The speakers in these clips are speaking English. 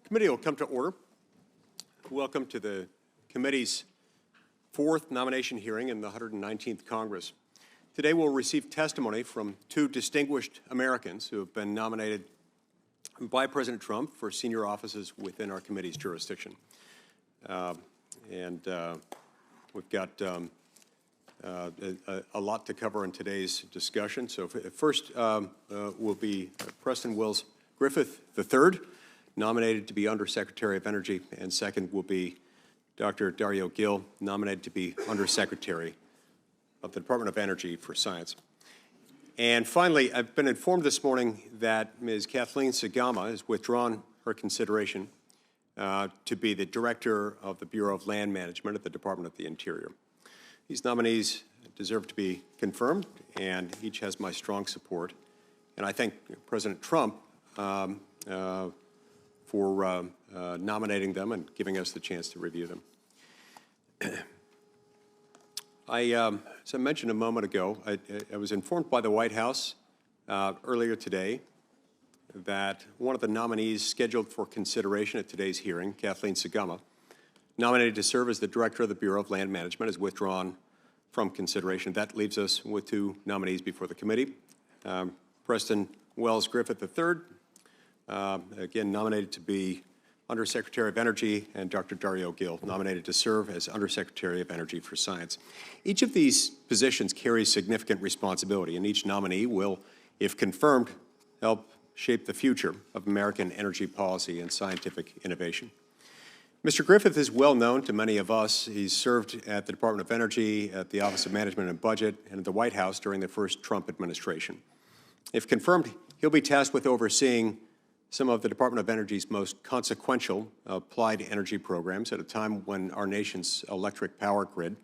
Committee will come to order. Welcome to the committee's fourth nomination hearing in the 119th Congress. Today we'll receive testimony from two distinguished Americans who have been nominated by President Trump for senior offices within our committee's jurisdiction. We've got a lot to cover in today's discussion. So first will be Preston Wills Griffith III, nominated to be Undersecretary of Energy, and second will be Dr. Dario Gil, nominated to be Undersecretary of the Department of Energy for Science. And finally, I've been informed this morning that Ms. Kathleen Sagama has withdrawn her consideration to be the Director of the Bureau of Land Management at the Department of the Interior. These nominees deserve to be confirmed, and each has my strong support. And I thank President Trump for nominating them and giving us the chance to review them. As I mentioned a moment ago, I was informed by the White House earlier today that one of the nominees scheduled for consideration at today's hearing, Kathleen Sagama, nominated to serve as the Director of the Bureau of Land Management, has withdrawn from consideration. That leaves us with two nominees before the committee. Preston Wells Griffith III, again nominated to be Undersecretary of Energy, and Dr. Dario Gil, nominated to serve as Undersecretary of Energy for Science. Each of these positions carries significant responsibility, and each nominee will, if confirmed, help shape the future of American energy policy and scientific innovation. Mr. Griffith is well known to many of us. He's served at the Department of Energy, at the Office of Management and Budget, and at the White House during the first Trump administration. If confirmed, he'll be tasked with overseeing some of the Department of Energy's most consequential applied energy programs at a time when our nation's electric power grid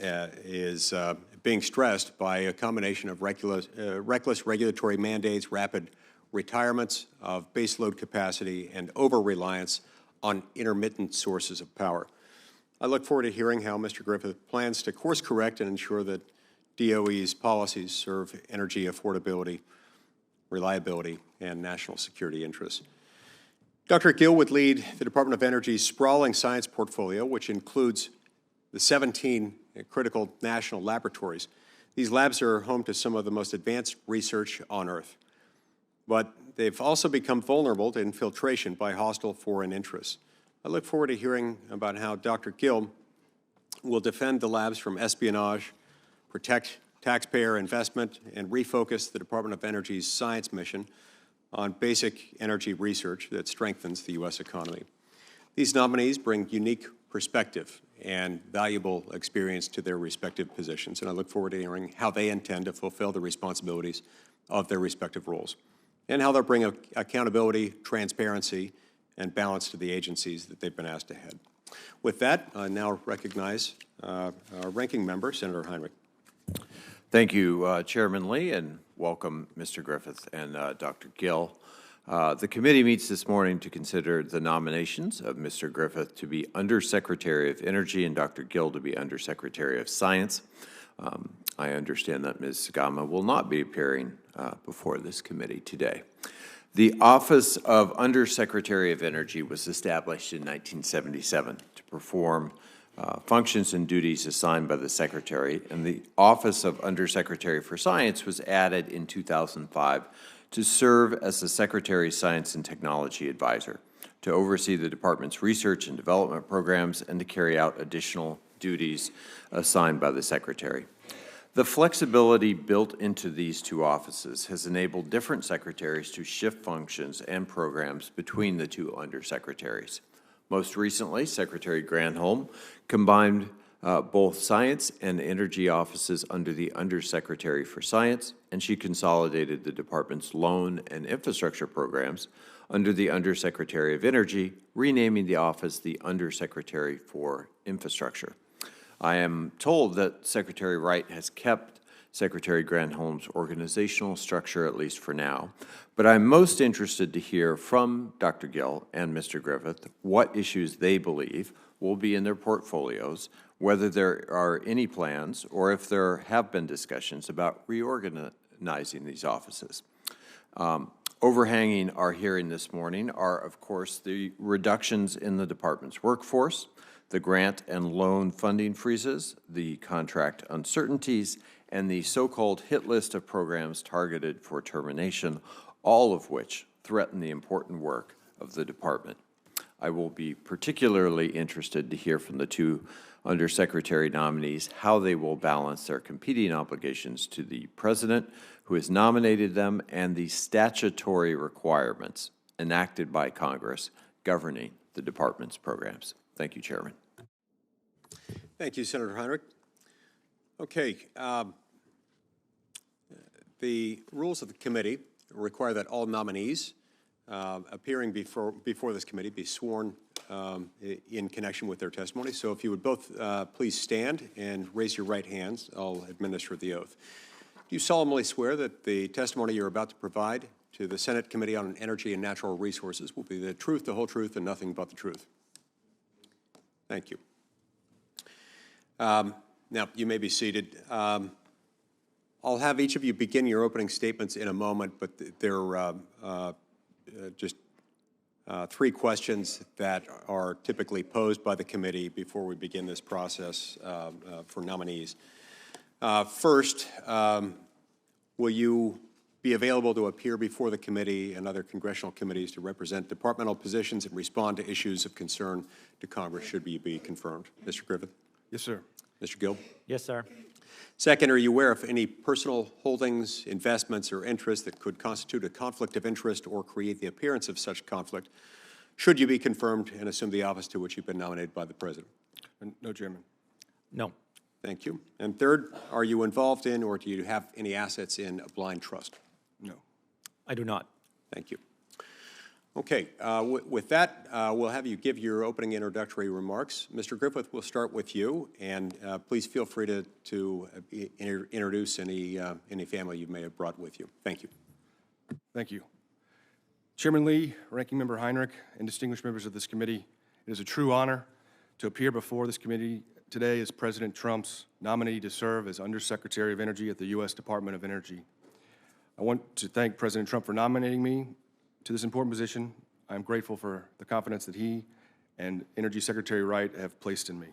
is being stressed by a combination of reckless regulatory mandates, rapid retirements of baseload capacity, and over-reliance on intermittent sources of power. I look forward to hearing how Mr. Griffith plans to course correct and ensure that DOE's policies serve energy affordability, reliability, and national security interests. Dr. Gil would lead the Department of Energy's sprawling science portfolio, which includes the 17 critical national laboratories. These labs are home to some of the most advanced research on Earth, but they've also become vulnerable to infiltration by hostile foreign interests. I look forward to hearing about how Dr. Gil will defend the labs from espionage, protect taxpayer investment, and refocus the Department of Energy's science mission on basic energy research that strengthens the U.S. economy. These nominees bring unique perspective and valuable experience to their respective positions, and I look forward to hearing how they intend to fulfill the responsibilities of their respective roles, and how they'll bring accountability, transparency, and balance to the agencies that they've been asked to head. With that, I now recognize our ranking member, Senator Heinrich. Thank you, Chairman Lee, and welcome, Mr. Griffith and Dr. Gil. The committee meets this morning to consider the nominations of Mr. Griffith to be Undersecretary of Energy and Dr. Gil to be Undersecretary of Science. I understand that Ms. Sagama will not be appearing before this committee today. The Office of Undersecretary of Energy was established in 1977 to perform functions and duties assigned by the Secretary, and the Office of Undersecretary for Science was added in 2005 to serve as the Secretary's Science and Technology Advisor, to oversee the Department's research and development programs, and to carry out additional duties assigned by the Secretary. The flexibility built into these two offices has enabled different secretaries to shift functions and programs between the two undersecretaries. Most recently, Secretary Granholm combined both science and energy offices under the Undersecretary for Science, and she consolidated the department's loan and infrastructure programs under the Undersecretary of Energy, renaming the office the Undersecretary for Infrastructure. I am told that Secretary Wright has kept Secretary Granholm's organizational structure, at least for now. But I'm most interested to hear from Dr. Gil and Mr. Griffith what issues they believe will be in their portfolios, whether there are any plans or if there have been discussions about reorganizing these offices. Overhanging our hearing this morning are, of course, the reductions in the department's workforce, the grant and loan funding freezes, the contract uncertainties, and the so-called hit list of programs targeted for termination, all of which threaten the important work of the department. I will be particularly interested to hear from the two undersecretary nominees how they will balance their competing obligations to the president who has nominated them and the statutory requirements enacted by Congress governing the department's programs. Thank you, Chairman. Thank you, Senator Heinrich. Okay. The rules of the committee require that all nominees appearing before this committee be sworn in connection with their testimony. So if you would both please stand and raise your right hands, I'll administer the oath. Do you solemnly swear that the testimony you're about to provide to the Senate Committee on Energy and Natural Resources will be the truth, the whole truth, and nothing but the truth? Thank you. Now, you may be seated. I'll have each of you begin your opening statements in a moment, but they're just three questions that are typically posed by the committee before we begin this process for nominees. First, will you be available to appear before the committee and other congressional committees to represent departmental positions and respond to issues of concern to Congress should you be confirmed? Mr. Griffith? Yes, sir. Mr. Gill? Yes, sir. Second, are you aware of any personal holdings, investments, or interests that could constitute a conflict of interest or create the appearance of such conflict should you be confirmed and assume the office to which you've been nominated by the President? No, Chairman. No. Thank you. And third, are you involved in or do you have any assets in a blind trust? No. I do not. Thank you. Okay, with that, we'll have you give your opening introductory remarks. Mr. Griffith, we'll start with you, and please feel free to introduce any family you may have brought with you. Thank you. Thank you. Chairman Lee, Ranking Member Heinrich, and distinguished members of this committee, it is a true honor to appear before this committee today as President Trump's nominee to serve as Undersecretary of Energy at the U.S. Department of Energy. I want to thank President Trump for nominating me to this important position. I'm grateful for the confidence that he and Energy Secretary Wright have placed in me.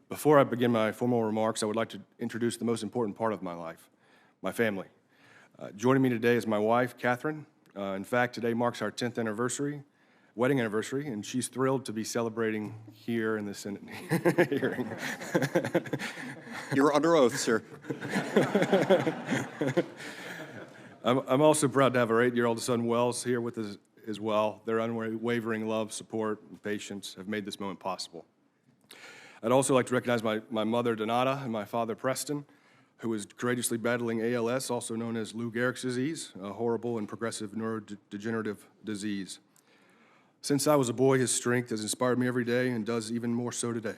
Before I begin my formal remarks, I would like to introduce the most important part of my life, my family. Joining me today is my wife, Catherine. In fact, today marks our 10th anniversary, wedding anniversary, and she's thrilled to be celebrating here in the Senate hearing. You're under oath, sir. I'm also proud to have our 8-year-old son, Wells, here with us as well. Their unwavering love, support, and patience have made this moment possible. I'd also like to recognize my mother, Donata, and my father, Preston, who is courageously battling ALS, also known as Lou Gehrig's disease, a horrible and progressive neurodegenerative disease. Since I was a boy, his strength has inspired me every day and does even more so today.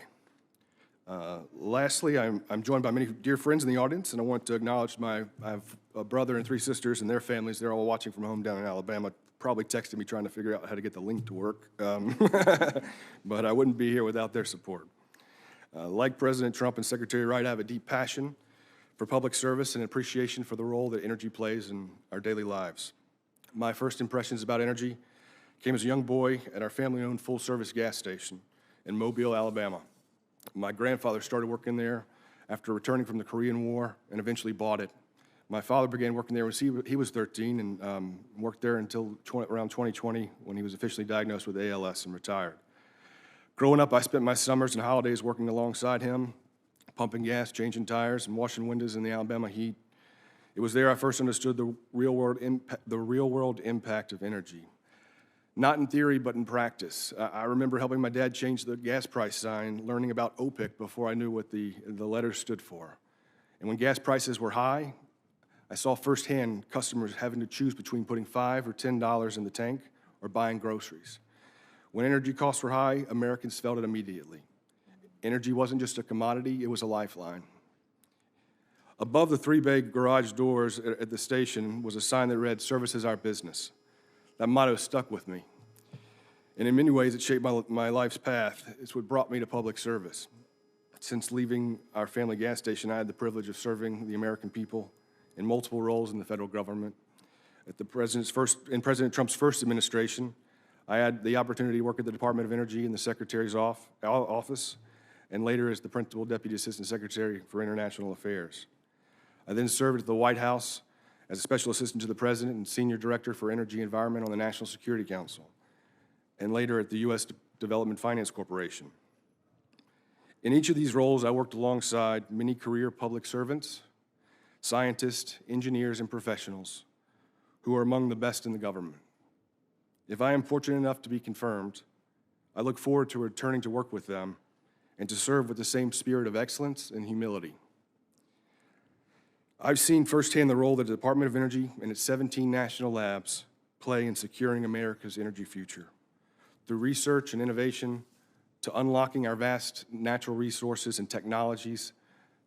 Lastly, I'm joined by many dear friends in the audience, and I want to acknowledge I have a brother and 3 sisters and their families. They're all watching from home down in Alabama, probably texting me trying to figure out how to get the link to work. But I wouldn't be here without their support. Like President Trump and Secretary Wright, I have a deep passion for public service and appreciation for the role that energy plays in our daily lives. My first impressions about energy came as a young boy at our family-owned full-service gas station in Mobile, Alabama. My grandfather started working there after returning from the Korean War and eventually bought it. My father began working there when he was 13 and worked there until around 2020 when he was officially diagnosed with ALS and retired. Growing up, I spent my summers and holidays working alongside him, pumping gas, changing tires, and washing windows in the Alabama heat. It was there I first understood the real-world impact of energy. Not in theory, but in practice. I remember helping my dad change the gas price sign, learning about OPIC before I knew what the letters stood for. And when gas prices were high, I saw firsthand customers having to choose between putting $5 or $10 in the tank or buying groceries. When energy costs were high, Americans felt it immediately. Energy wasn't just a commodity, it was a lifeline. Above the 3-bay garage doors at the station was a sign that read, "Service is our business." That motto stuck with me. And in many ways, it shaped my life's path. It's what brought me to public service. Since leaving our family gas station, I had the privilege of serving the American people in multiple roles in the federal government. In President Trump's first administration, I had the opportunity to work at the Department of Energy in the Secretary's office, and later as the Principal Deputy Assistant Secretary for International Affairs. I then served at the White House as a Special Assistant to the President and Senior Director for Energy and Environment on the National Security Council, and later at the U.S. Development Finance Corporation. In each of these roles, I worked alongside many career public servants, scientists, engineers, and professionals who are among the best in the government. If I am fortunate enough to be confirmed, I look forward to returning to work with them and to serve with the same spirit of excellence and humility. I've seen firsthand the role that the Department of Energy and its 17 national labs play in securing America's energy future. Through research and innovation, to unlocking our vast natural resources and technologies,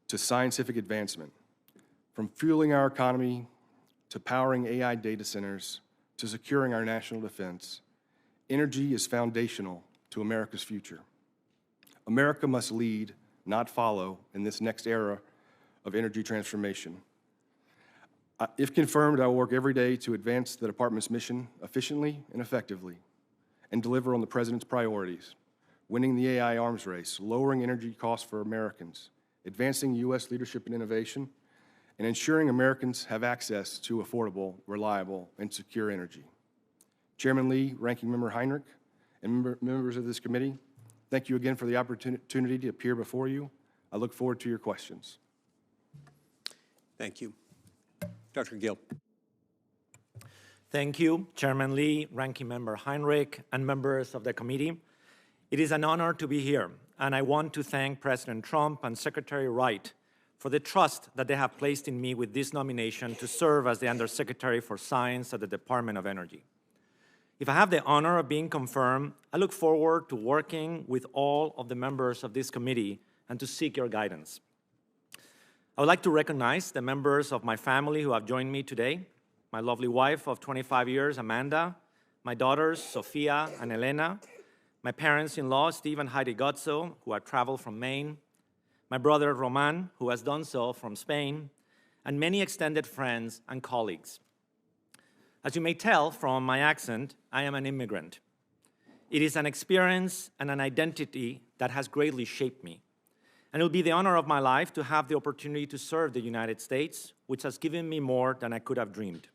to scientific advancement. From fueling our economy, to powering AI data centers, to securing our national defense, energy is foundational to America's future. America must lead, not follow, in this next era of energy transformation. If confirmed, I will work every day to advance the department's mission efficiently and effectively and deliver on the President's priorities, winning the AI arms race, lowering energy costs for Americans, advancing U.S. leadership and innovation, and ensuring Americans have access to affordable, reliable, and secure energy. Chairman Lee, Ranking Member Heinrich, and members of this committee, thank you again for the opportunity to appear before you. I look forward to your questions. Thank you. Dr. Gill. Thank you, Chairman Lee, Ranking Member Heinrich, and members of the committee. It is an honor to be here, and I want to thank President Trump and Secretary Wright for the trust that they have placed in me with this nomination to serve as the Undersecretary for Science at the Department of Energy. If I have the honor of being confirmed, I look forward to working with all of the members of this committee and to seek your guidance. I would like to recognize the members of my family who have joined me today, my lovely wife of 25 years, Amanda, my daughters, Sophia and Elena, my parents-in-law, Steve and Heidi Gotzo, who have traveled from Maine, my brother, Roman, who has done so from Spain, and many extended friends and colleagues. As you may tell from my accent, I am an immigrant. It is an experience and an identity that has greatly shaped me. And it will be the honor of my life to have the opportunity to serve the United States, which has given me more than I could have dreamed.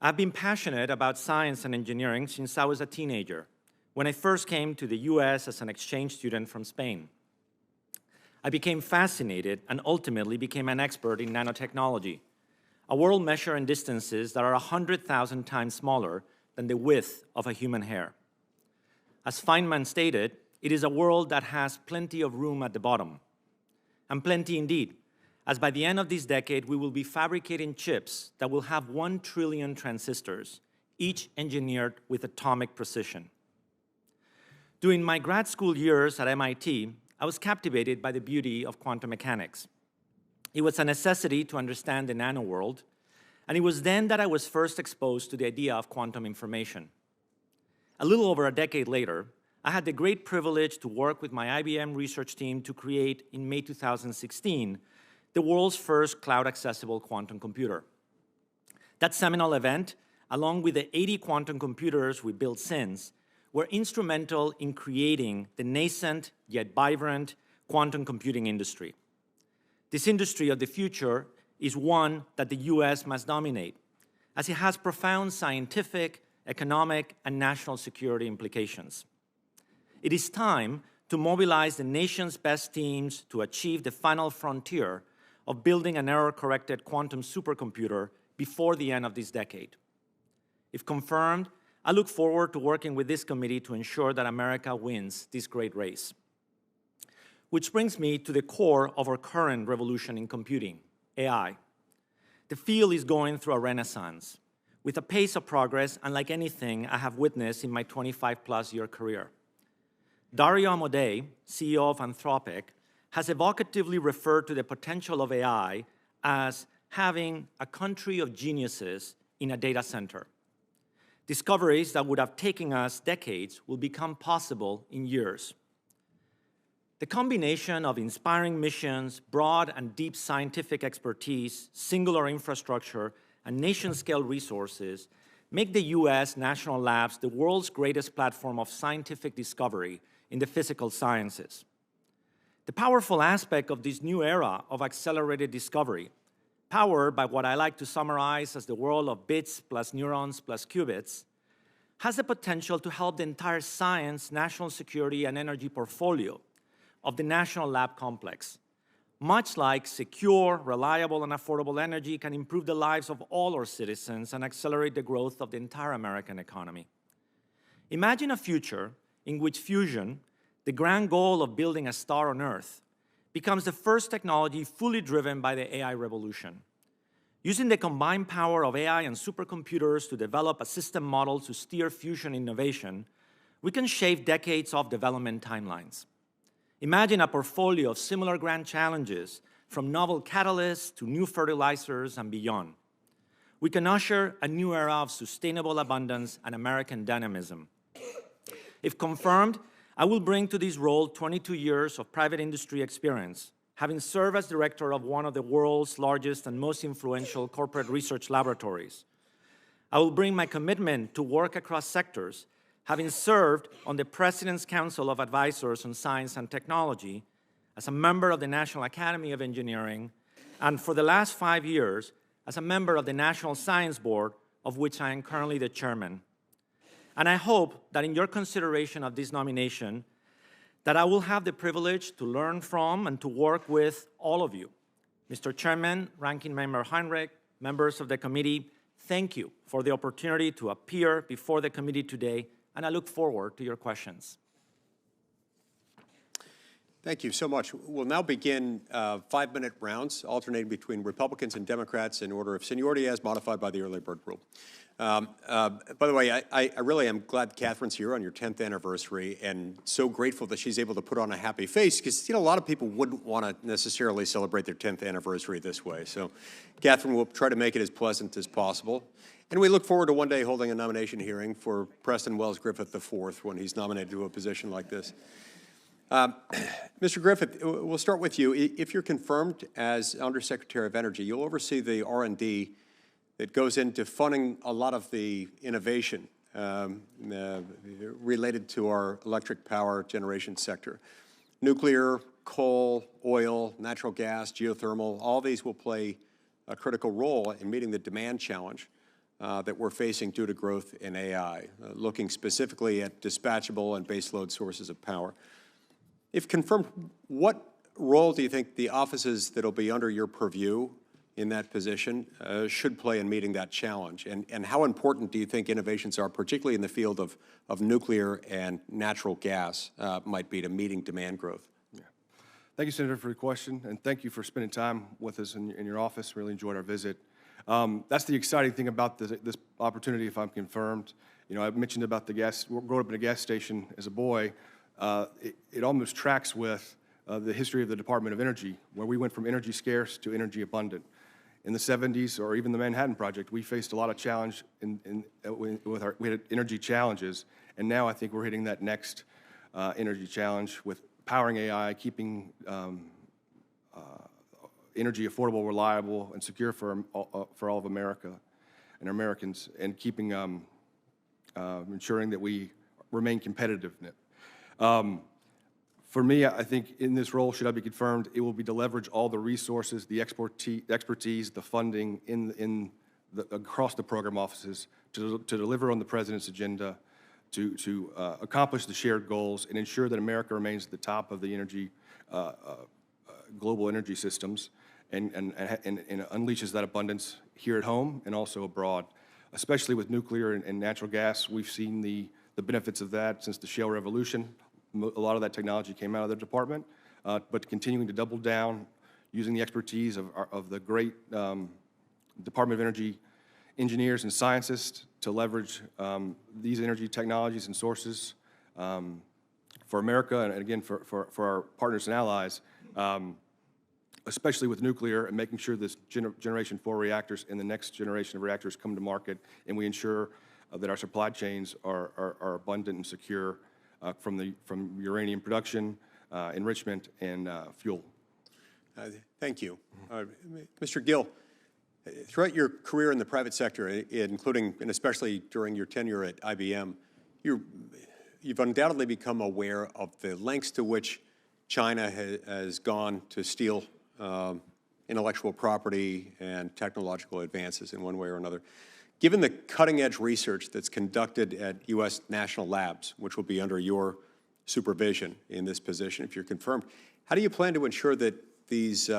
I've been passionate about science and engineering since I was a teenager, when I first came to the US as an exchange student from Spain. I became fascinated and ultimately became an expert in nanotechnology, a world measured in distances that are 100,000 times smaller than the width of a human hair. As Feynman stated, it is a world that has plenty of room at the bottom, and plenty indeed, as by the end of this decade, we will be fabricating chips that will have 1 trillion transistors, each engineered with atomic precision. During my grad school years at MIT, I was captivated by the beauty of quantum mechanics. It was a necessity to understand the nanoworld, and it was then that I was first exposed to the idea of quantum information. A little over a decade later, I had the great privilege to work with my IBM research team to create, in May 2016, the world's first cloud-accessible quantum computer. That seminal event, along with the 80 quantum computers we built since, were instrumental in creating the nascent yet vibrant quantum computing industry. This industry of the future is one that the US must dominate, as it has profound scientific, economic, and national security implications. It is time to mobilize the nation's best teams to achieve the final frontier of building an error-corrected quantum supercomputer before the end of this decade. If confirmed, I look forward to working with this committee to ensure that America wins this great race. Which brings me to the core of our current revolution in computing, AI. The field is going through a renaissance, with a pace of progress unlike anything I have witnessed in my 25-plus-year career. Dario Amodei, CEO of Anthropic, has evocatively referred to the potential of AI as having a country of geniuses in a data center. Discoveries that would have taken us decades will become possible in years. The combination of inspiring missions, broad and deep scientific expertise, singular infrastructure, and nation-scale resources make the U.S. national labs the world's greatest platform of scientific discovery in the physical sciences. The powerful aspect of this new era of accelerated discovery, powered by what I like to summarize as the world of bits plus neurons plus qubits, has the potential to help the entire science, national security, and energy portfolio of the national lab complex. Much like secure, reliable, and affordable energy can improve the lives of all our citizens and accelerate the growth of the entire American economy. Imagine a future in which fusion, the grand goal of building a star on Earth, becomes the first technology fully driven by the AI revolution. Using the combined power of AI and supercomputers to develop a system model to steer fusion innovation, we can shave decades off development timelines. Imagine a portfolio of similar grand challenges, from novel catalysts to new fertilizers and beyond. We can usher a new era of sustainable abundance and American dynamism. If confirmed, I will bring to this role 22 years of private industry experience, having served as director of one of the world's largest and most influential corporate research laboratories. I will bring my commitment to work across sectors, having served on the President's Council of Advisors on Science and Technology, as a member of the National Academy of Engineering, and for the last 5 years, as a member of the National Science Board, of which I am currently the chairman. And I hope that in your consideration of this nomination, that I will have the privilege to learn from and to work with all of you. Mr. Chairman, Ranking Member Heinrich, members of the committee, thank you for the opportunity to appear before the committee today, and I look forward to your questions. Thank you so much. We'll now begin 5-minute rounds, alternating between Republicans and Democrats in order of seniority as modified by the early bird rule. By the way, I really am glad Catherine's here on your 10th anniversary, and so grateful that she's able to put on a happy face, because, a lot of people wouldn't want to necessarily celebrate their 10th anniversary this way. So Catherine will try to make it as pleasant as possible. And we look forward to one day holding a nomination hearing for Preston Wells Griffith IV when he's nominated to a position like this. Mr. Griffith, we'll start with you. If you're confirmed as Undersecretary of Energy, you'll oversee the R&D that goes into funding a lot of the innovation related to our electric power generation sector. Nuclear, coal, oil, natural gas, geothermal, all these will play a critical role in meeting the demand challenge that we're facing due to growth in AI, looking specifically at dispatchable and baseload sources of power. If confirmed, what role do you think the offices that will be under your purview in that position should play in meeting that challenge? And how important do you think innovations are, particularly in the field of nuclear and natural gas, might be to meeting demand growth? Yeah. Thank you, Senator, for the question, and thank you for spending time with us in your office. Really enjoyed our visit. That's the exciting thing about this opportunity, if I'm confirmed. I mentioned about growing up in a gas station as a boy. It almost tracks with the history of the Department of Energy, where we went from energy scarce to energy abundant. In the 70s, or even the Manhattan Project, we faced a lot of challenge we had energy challenges, and now I think we're hitting that next energy challenge with powering AI, keeping energy affordable, reliable, and secure for all of America and Americans, and keeping ensuring that we remain competitive. For me, I think in this role, should I be confirmed, it will be to leverage all the resources, the expertise, the funding across the program offices to deliver on the President's agenda, to accomplish the shared goals, and ensure that America remains at the top of the energy, global energy systems, and unleashes that abundance here at home and also abroad. Especially with nuclear and natural gas, we've seen the benefits of that since the shale revolution. A lot of that technology came out of the department, but continuing to double down, using the expertise of the great Department of Energy engineers and scientists to leverage these energy technologies and sources for America, and again, for our partners and allies, especially with nuclear, and making sure this Generation 4 reactors and the next generation of reactors come to market, and we ensure that our supply chains are abundant and secure from uranium production, enrichment, and fuel. Thank you. Mr. Gill, Throughout your career in the private sector, including and especially during your tenure at IBM, you've undoubtedly become aware of the lengths to which China has gone to steal intellectual property and technological advances in one way or another. Given the cutting-edge research that's conducted at U.S. national labs, which will be under your supervision in this position, if you're confirmed, how do you plan to ensure that these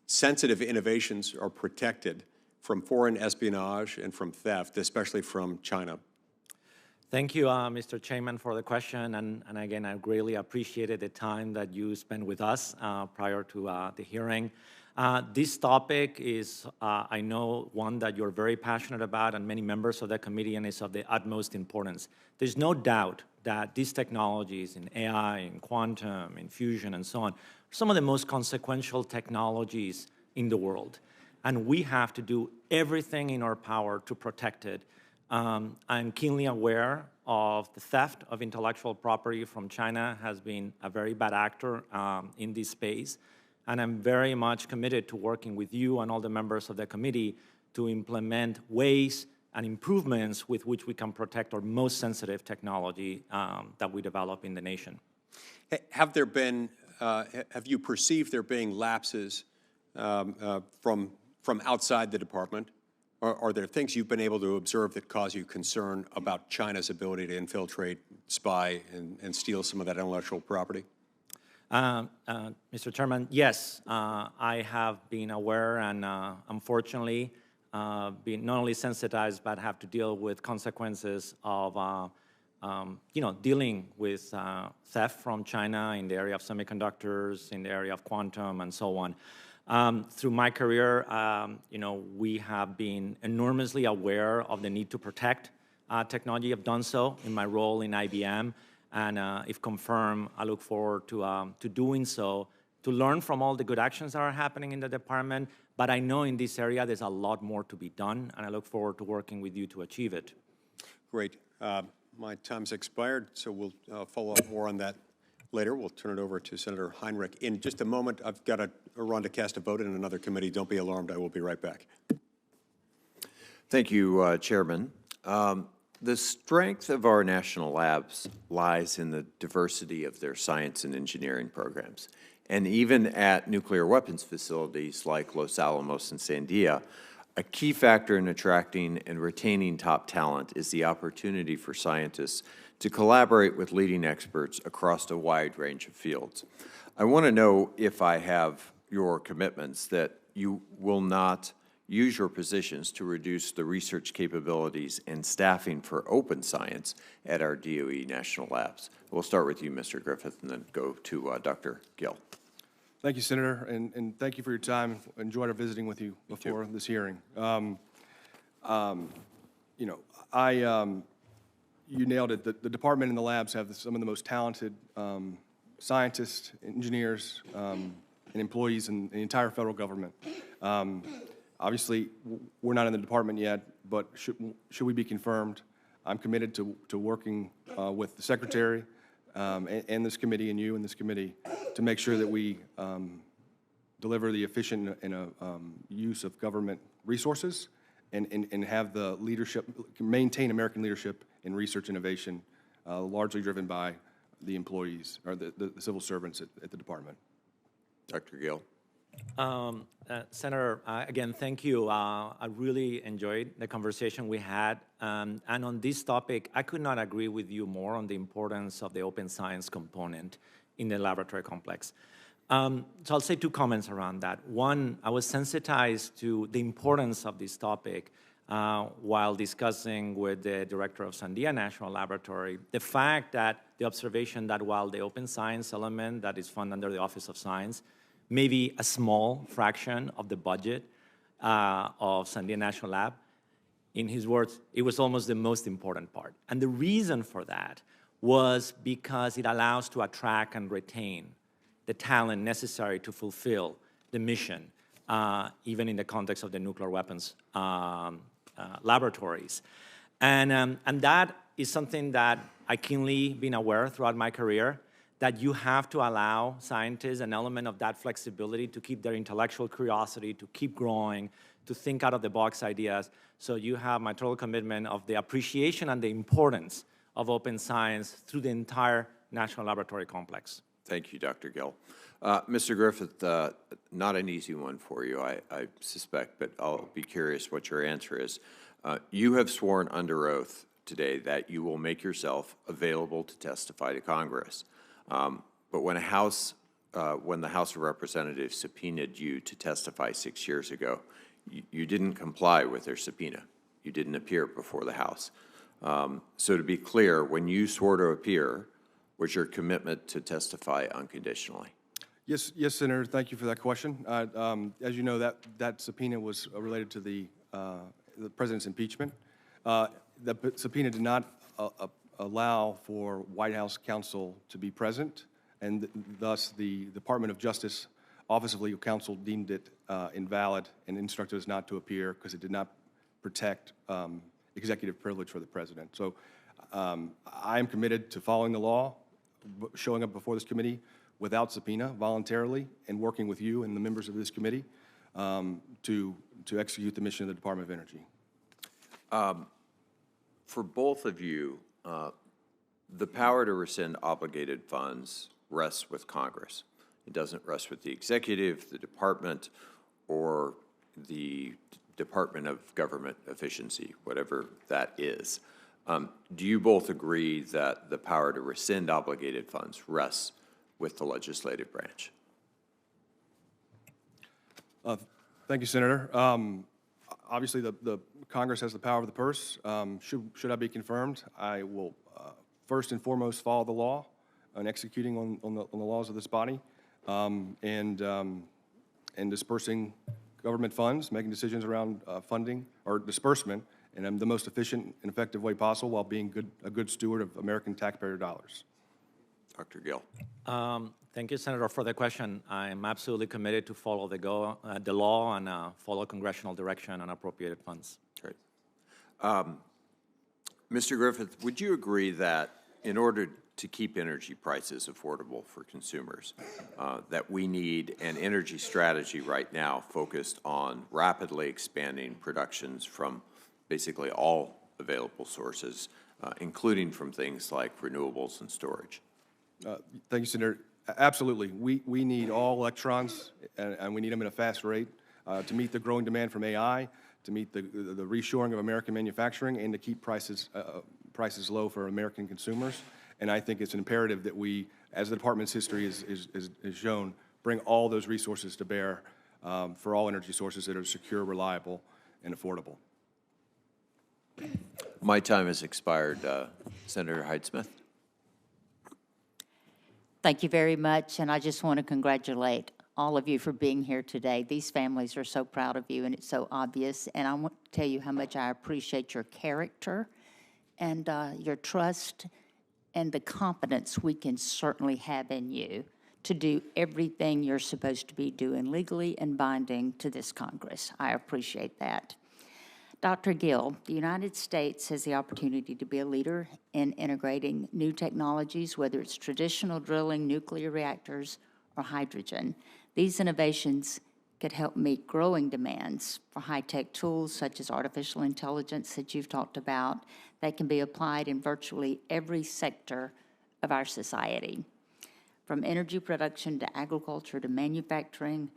sensitive innovations are protected from foreign espionage and from theft, especially from China? Thank you, Mr. Chairman, for the question. And again, I greatly appreciated the time that you spent with us prior to the hearing. This topic is, I know, one that you're very passionate about, and many members of the committee, and is of the utmost importance. There's no doubt that these technologies in AI, in quantum, in fusion, and so on, are some of the most consequential technologies in the world. And we have to do everything in our power to protect it. I'm keenly aware of the theft of intellectual property from China has been a very bad actor in this space. And I'm very much committed to working with you and all the members of the committee to implement ways and improvements with which we can protect our most sensitive technology that we develop in the nation. Have there been, have you perceived there being lapses from outside the department? Or are there things you've been able to observe that cause you concern about China's ability to infiltrate, spy, and steal some of that intellectual property? Mr. Chairman, yes, I have been aware and unfortunately been not only sensitized but have to deal with consequences of dealing with theft from China in the area of semiconductors, in the area of quantum, and so on. Through my career, we have been enormously aware of the need to protect technology. I've done so in my role in IBM. And if confirmed, I look forward to doing so, to learn from all the good actions that are happening in the department. But I know in this area there's a lot more to be done, and I look forward to working with you to achieve it. Great. My time's expired, so we'll follow up more on that later. We'll turn it over to Senator Heinrich. In just a moment, I've got to run to cast a vote in another committee. Don't be alarmed. I will be right back. Thank you, Chairman. The strength of our national labs lies in the diversity of their science and engineering programs. And even at nuclear weapons facilities like Los Alamos and Sandia, a key factor in attracting and retaining top talent is the opportunity for scientists to collaborate with leading experts across a wide range of fields. I want to know if I have your commitments that you will not use your positions to reduce the research capabilities and staffing for open science at our DOE national labs. We'll start with you, Mr. Griffith, and then go to Dr. Gill. Thank you, Senator, and thank you for your time. Enjoyed our visiting with you before this hearing. You nailed it. The department and the labs have some of the most talented scientists, engineers, and employees in the entire federal government. Obviously, we're not in the department yet, but should we be confirmed, I'm committed to working with the Secretary and this committee and you and this committee to make sure that we deliver the efficient use of government resources and have the leadership, maintain American leadership in research innovation, largely driven by the employees or the civil servants at the department. Dr. Gill. Senator, again, thank you. I really enjoyed the conversation we had. And on this topic, I could not agree with you more on the importance of the open science component in the laboratory complex. So I'll say two comments around that. One, I was sensitized to the importance of this topic while discussing with the director of Sandia National Laboratory, the fact that the observation that while the open science element that is funded under the Office of Science maybe a small fraction of the budget of Sandia National Lab, in his words, it was almost the most important part. And the reason for that was because it allows to attract and retain the talent necessary to fulfill the mission, even in the context of the nuclear weapons laboratories. And that is something that I keenly been aware throughout my career, that you have to allow scientists an element of that flexibility to keep their intellectual curiosity, to keep growing, to think out of the box ideas. So you have my total commitment of the appreciation and the importance of open science through the entire National Laboratory Complex. Thank you, Dr. Gill. Mr. Griffith, not an easy one for you, I suspect, but I'll be curious what your answer is. You have sworn under oath today that you will make yourself available to testify to Congress. But when the House of Representatives subpoenaed you to testify 6 years ago, you didn't comply with their subpoena. You didn't appear before the House. So to be clear, when you swore to appear, was your commitment to testify unconditionally? Yes, Senator, thank you for that question. As you know, that subpoena was related to the president's impeachment. The subpoena did not allow for White House counsel to be present, and thus the Department of Justice Office of Legal Counsel deemed it invalid and instructed us not to appear because it did not protect executive privilege for the president. So I am committed to following the law, showing up before this committee without subpoena voluntarily, and working with you and the members of this committee to execute the mission of the Department of Energy. For both of you, the power to rescind obligated funds rests with Congress. It doesn't rest with the executive, the department, or the Department of Government Efficiency, whatever that is. Do you both agree that the power to rescind obligated funds rests with the legislative branch? Thank you, Senator. Obviously, the Congress has the power of the purse. Should I be confirmed, I will first and foremost follow the law and executing on the laws of this body, and dispersing government funds, making decisions around funding or disbursement in the most efficient and effective way possible while being a good steward of American taxpayer dollars. Dr. Gill. Thank you, Senator, for the question. I'm absolutely committed to follow the law and follow congressional direction on appropriated funds. Great. Mr. Griffith, would you agree that in order to keep energy prices affordable for consumers, that we need an energy strategy right now focused on rapidly expanding productions from basically all available sources, including from things like renewables and storage? Thank you, Senator. Absolutely. We need all electrons, and we need them at a fast rate to meet the growing demand from AI, to meet the reshoring of American manufacturing, and to keep prices low for American consumers. And I think it's an imperative that we, as the department's history has shown, bring all those resources to bear for all energy sources that are secure, reliable, and affordable. My time has expired. Senator Hyde-Smith. Thank you very much, and I just want to congratulate all of you for being here today. These families are so proud of you, and it's so obvious, and I want to tell you how much I appreciate your character and your trust and the confidence we can certainly have in you to do everything you're supposed to be doing legally and binding to this Congress. I appreciate that. Dr. Gill, the United States has the opportunity to be a leader in integrating new technologies, whether it's traditional drilling, nuclear reactors, or hydrogen. These innovations could help meet growing demands for high-tech tools such as artificial intelligence that you've talked about that can be applied in virtually every sector of our society. From energy production to agriculture to manufacturing,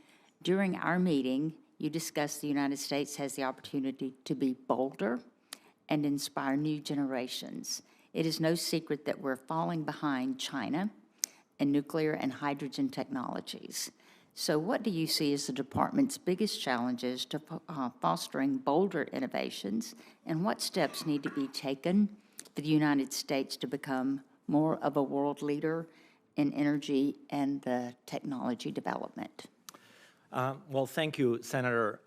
during our meeting, you discussed the United States has the opportunity to be bolder and inspire new generations. It is no secret that we're falling behind China in nuclear and hydrogen technologies. So what do you see as the department's biggest challenges to fostering bolder innovations, and what steps need to be taken for the United States to become more of a world leader in energy and the technology development? Well, thank you, Senator.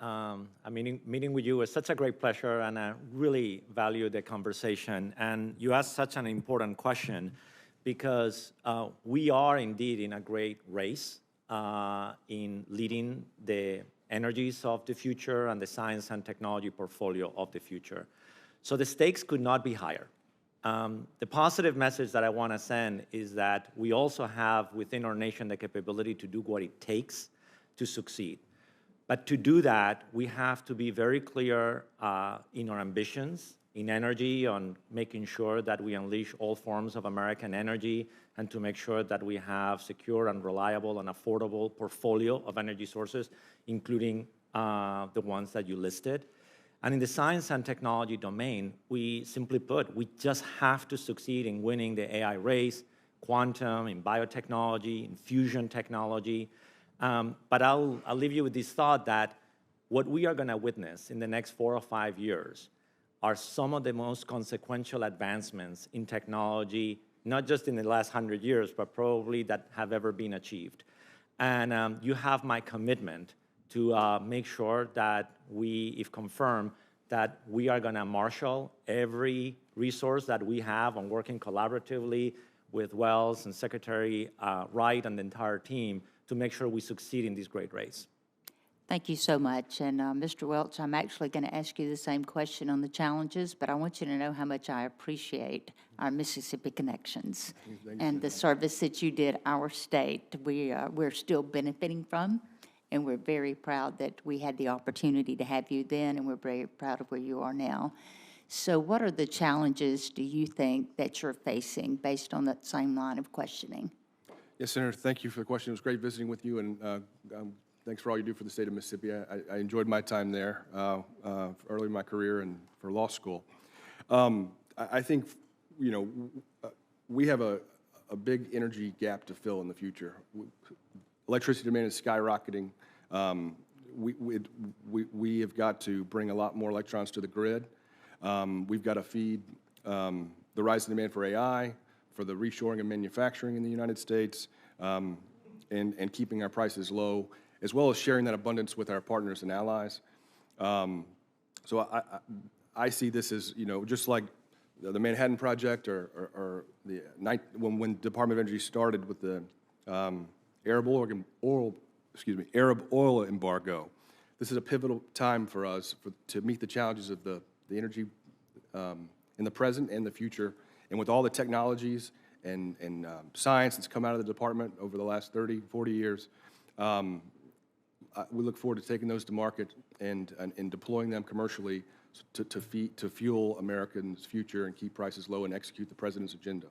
Meeting with you was such a great pleasure, and I really value the conversation. And you asked such an important question because we are indeed in a great race in leading the energies of the future and the science and technology portfolio of the future. So the stakes could not be higher. The positive message that I want to send is that we also have within our nation the capability to do what it takes to succeed. But to do that, we have to be very clear in our ambitions, in energy, on making sure that we unleash all forms of American energy, and to make sure that we have secure and reliable and affordable portfolio of energy sources, including the ones that you listed. And in the science and technology domain, we simply put, we just have to succeed in winning the AI race, quantum, in biotechnology, in fusion technology. But I'll leave you with this thought that what we are going to witness in the next 4 or 5 years are some of the most consequential advancements in technology, not just in the last 100 years, but probably that have ever been achieved. And you have my commitment to make sure that we, if confirmed, that we are going to marshal every resource that we have on working collaboratively with Wells and Secretary Wright and the entire team to make sure we succeed in this great race. Thank you so much. And Mr. Welch, I'm actually going to ask you the same question on the challenges, but I want you to know how much I appreciate our Mississippi connections and the service that you did our state. We're still benefiting from, and we're very proud that we had the opportunity to have you then, and we're very proud of where you are now. So what are the challenges, do you think, that you're facing based on that same line of questioning? Yes, Senator, thank you for the question. It was great visiting with you, and thanks for all you do for the state of Mississippi. I enjoyed my time there early in my career and for law school. I think, you know, we have a big energy gap to fill in the future. Electricity demand is skyrocketing. We have got to bring a lot more electrons to the grid. We've got to feed the rise in demand for AI, for the reshoring of manufacturing in the United States, and keeping our prices low, as well as sharing that abundance with our partners and allies. So I see this as, you know, just like the Manhattan Project or when Department of Energy started with the Arab oil embargo. This is a pivotal time for us to meet the challenges of the energy in the present and the future. And with all the technologies and science that's come out of the department over the last 30, 40 years, we look forward to taking those to market and deploying them commercially to fuel Americans' future and keep prices low and execute the president's agenda.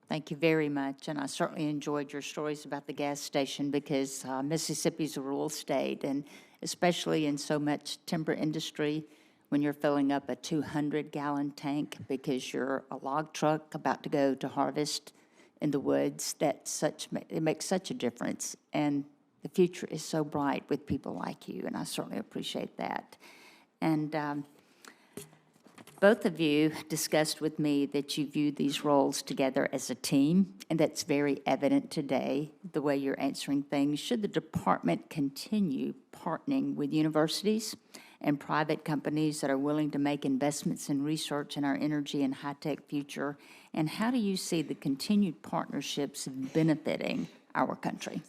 Thank you very much, and I certainly enjoyed your stories about the gas station because Mississippi's a rural state, and especially in so much timber industry, when you're filling up a 200-gallon tank because you're a log truck about to go to harvest in the woods, it makes such a difference, and the future is so bright with people like you, and I certainly appreciate that. And both of you discussed with me that you view these roles together as a team, and that's very evident today, the way you're answering things. Should the department continue partnering with universities and private companies that are willing to make investments in research in our energy and high-tech future? And how do you see the continued partnerships benefiting our country?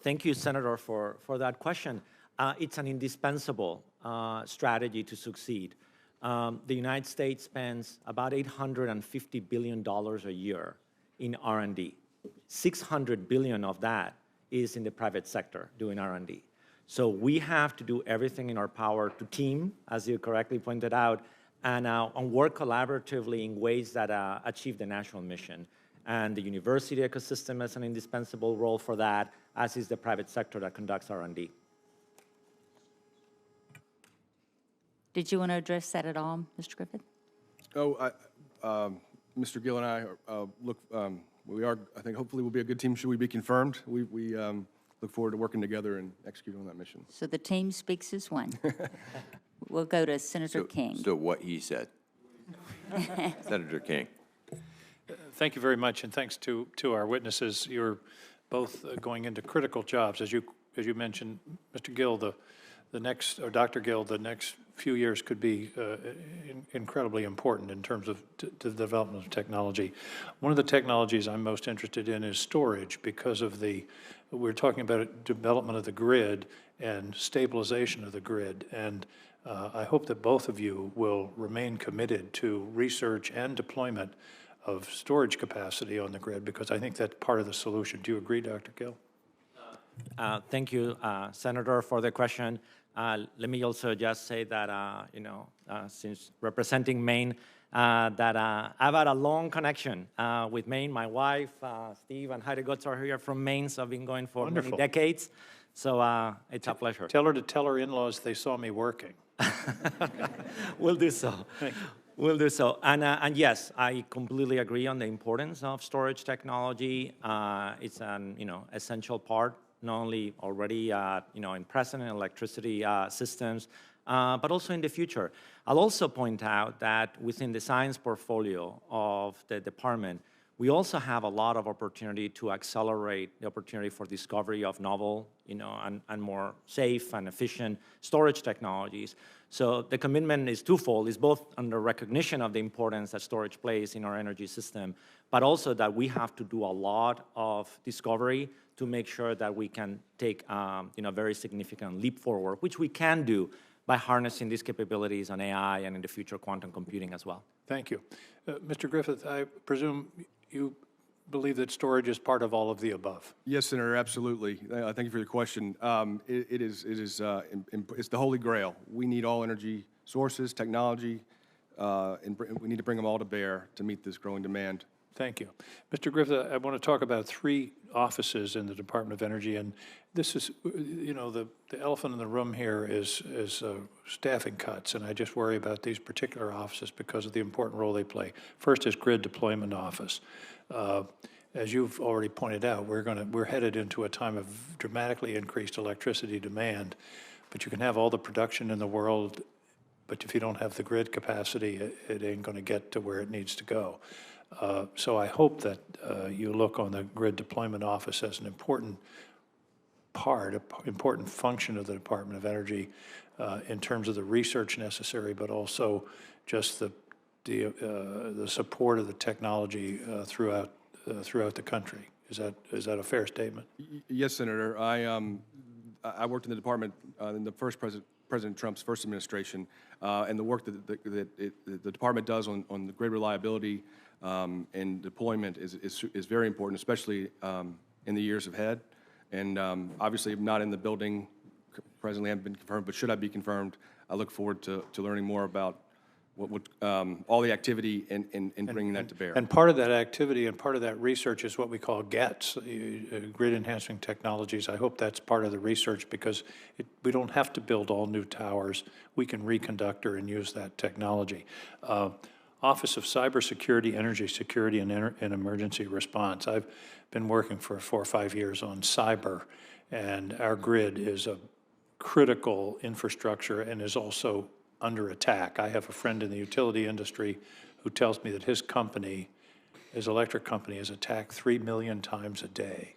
Thank you, Senator, for that question. It's an indispensable strategy to succeed. The United States spends about $850 billion a year in R&D. $600 billion of that is in the private sector doing R&D. So we have to do everything in our power to team, as you correctly pointed out, and work collaboratively in ways that achieve the national mission. And the university ecosystem has an indispensable role for that, as is the private sector that conducts R&D. Did you want to address that at all, Mr. Griffith? Mr. Gill and I I think hopefully we'll be a good team should we be confirmed. We look forward to working together and executing on that mission. So the team speaks as one. We'll go to Senator King. So what he said. Senator King. Thank you very much, and thanks to our witnesses. You're both going into critical jobs. As you mentioned, Mr. Gill, Dr. Gill, the next few years could be incredibly important in terms of the development of technology. One of the technologies I'm most interested in is storage because of we're talking about development of the grid and stabilization of the grid. And I hope that both of you will remain committed to research and deployment of storage capacity on the grid, because I think that's part of the solution. Do you agree, Dr. Gill? Thank you, Senator, for the question. Let me also just say that, since representing Maine, that I've had a long connection with Maine. My wife, Steve, and Heidi Gutz are here from Maine, so I've been going for Wonderful. many decades. So it's a pleasure. Tell her to tell her in-laws they saw me working. We'll do so. Thank you. We'll do so. And yes, I completely agree on the importance of storage technology. It's an essential part, not only already in present electricity systems, but also in the future. I'll also point out that within the science portfolio of the department, we also have a lot of opportunity to accelerate the opportunity for discovery of novel, and more safe and efficient storage technologies. So the commitment is twofold. It's both under recognition of the importance that storage plays in our energy system, but also that we have to do a lot of discovery to make sure that we can take very significant leap forward, which we can do by harnessing these capabilities on AI and in the future quantum computing as well. Thank you. Mr. Griffith, I presume you believe that storage is part of all of the above. Yes, Senator, absolutely. Thank you for your question. It's the holy grail. We need all energy sources, technology, and we need to bring them all to bear to meet this growing demand. Thank you. Mr. Griffith, I want to talk about 3 offices in the Department of Energy, and this is, the elephant in the room here is staffing cuts, and I just worry about these particular offices because of the important role they play. First is Grid Deployment Office. As you've already pointed out, we're headed into a time of dramatically increased electricity demand, but you can have all the production in the world, but if you don't have the grid capacity, it ain't going to get to where it needs to go. So I hope that you look on the Grid Deployment Office as an important important function of the Department of Energy in terms of the research necessary, but also just the support of the technology throughout the country. Is that a fair statement? Yes, Senator. I worked in the department in the first President Trump's first administration, and the work that the department does on the grid reliability and deployment is very important, especially in the years ahead. And obviously, not in the building presently, haven't been confirmed, but should I be confirmed, I look forward to learning more about all the activity and bringing that to bear. And part of that activity and part of that research is what we call GETS, Grid Enhancing Technologies. I hope that's part of the research because we don't have to build all new towers. We can reconductor and use that technology. Office of Cybersecurity, Energy Security, and Emergency Response. I've been working for 4 or 5 years on cyber, and our grid is a critical infrastructure and is also under attack. I have a friend in the utility industry who tells me that his electric company, is attacked 3 million times a day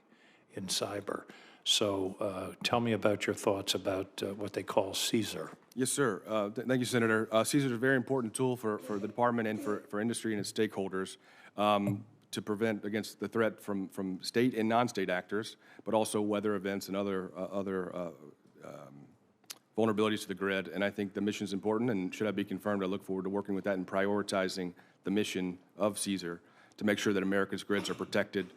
in cyber. So tell me about your thoughts about what they call CSER. Yes, sir. Thank you, Senator. CSER is a very important tool for the department and for industry and its stakeholders to prevent against the threat from state and non-state actors, but also weather events and other vulnerabilities to the grid. And I think the mission is important, and should I be confirmed, I look forward to working with that and prioritizing the mission of CSER to make sure that America's grids are protected,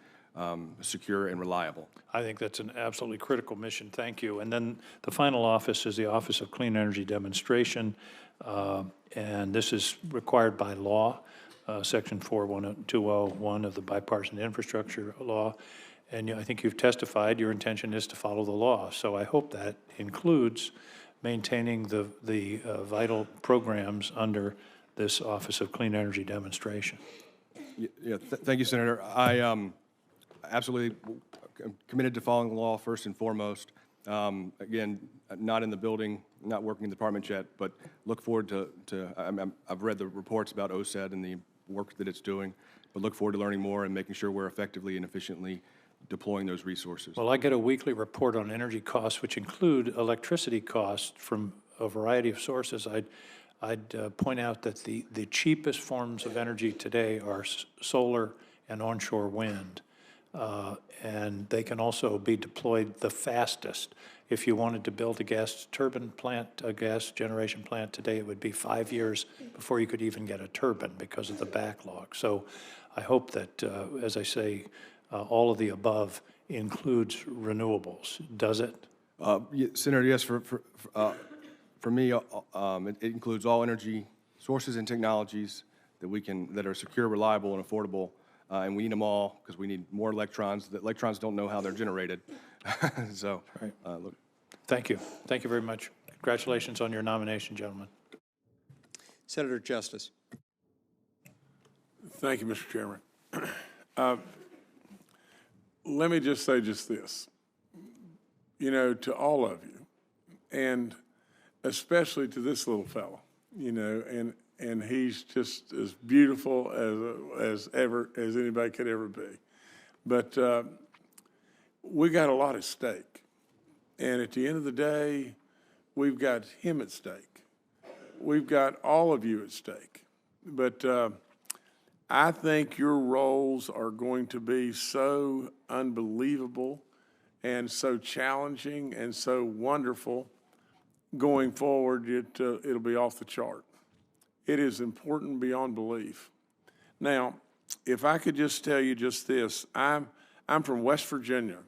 secure, and reliable. I think that's an absolutely critical mission. Thank you. And then the final office is the Office of Clean Energy Demonstration, and this is required by law, Section 41201 of the Bipartisan Infrastructure Law. And I think you've testified your intention is to follow the law. So I hope that includes maintaining the vital programs under this Office of Clean Energy Demonstration. Thank you, Senator. I absolutely committed to following the law first and foremost. Again, not in the building, not working in the department yet, but look forward I've read the reports about OSED and the work that it's doing, but look forward to learning more and making sure we're effectively and efficiently deploying those resources. Well, I get a weekly report on energy costs, which include electricity costs from a variety of sources. I'd point out that the cheapest forms of energy today are solar and onshore wind, and they can also be deployed the fastest. If you wanted to build a gas turbine plant, a gas generation plant today, it would be 5 years before you could even get a turbine because of the backlog. So I hope that, as I say, all of the above includes renewables. Does it? Senator, yes, for me, it includes all energy sources and technologies that are secure, reliable, and affordable, and we need them all because we need more electrons. The electrons don't know how they're generated. So, look. Thank you. Thank you very much. Congratulations on your nomination, gentlemen. Senator Justice. Thank you, Mr. Chairman. Let me just say just this, to all of you, and especially to this little fellow, and he's just as beautiful as anybody could ever be. But we got a lot at stake. And at the end of the day, we've got him at stake. We've got all of you at stake. But I think your roles are going to be so unbelievable and so challenging and so wonderful going forward, it'll be off the chart. It is important beyond belief. Now, if I could just tell you just this, I'm from West Virginia,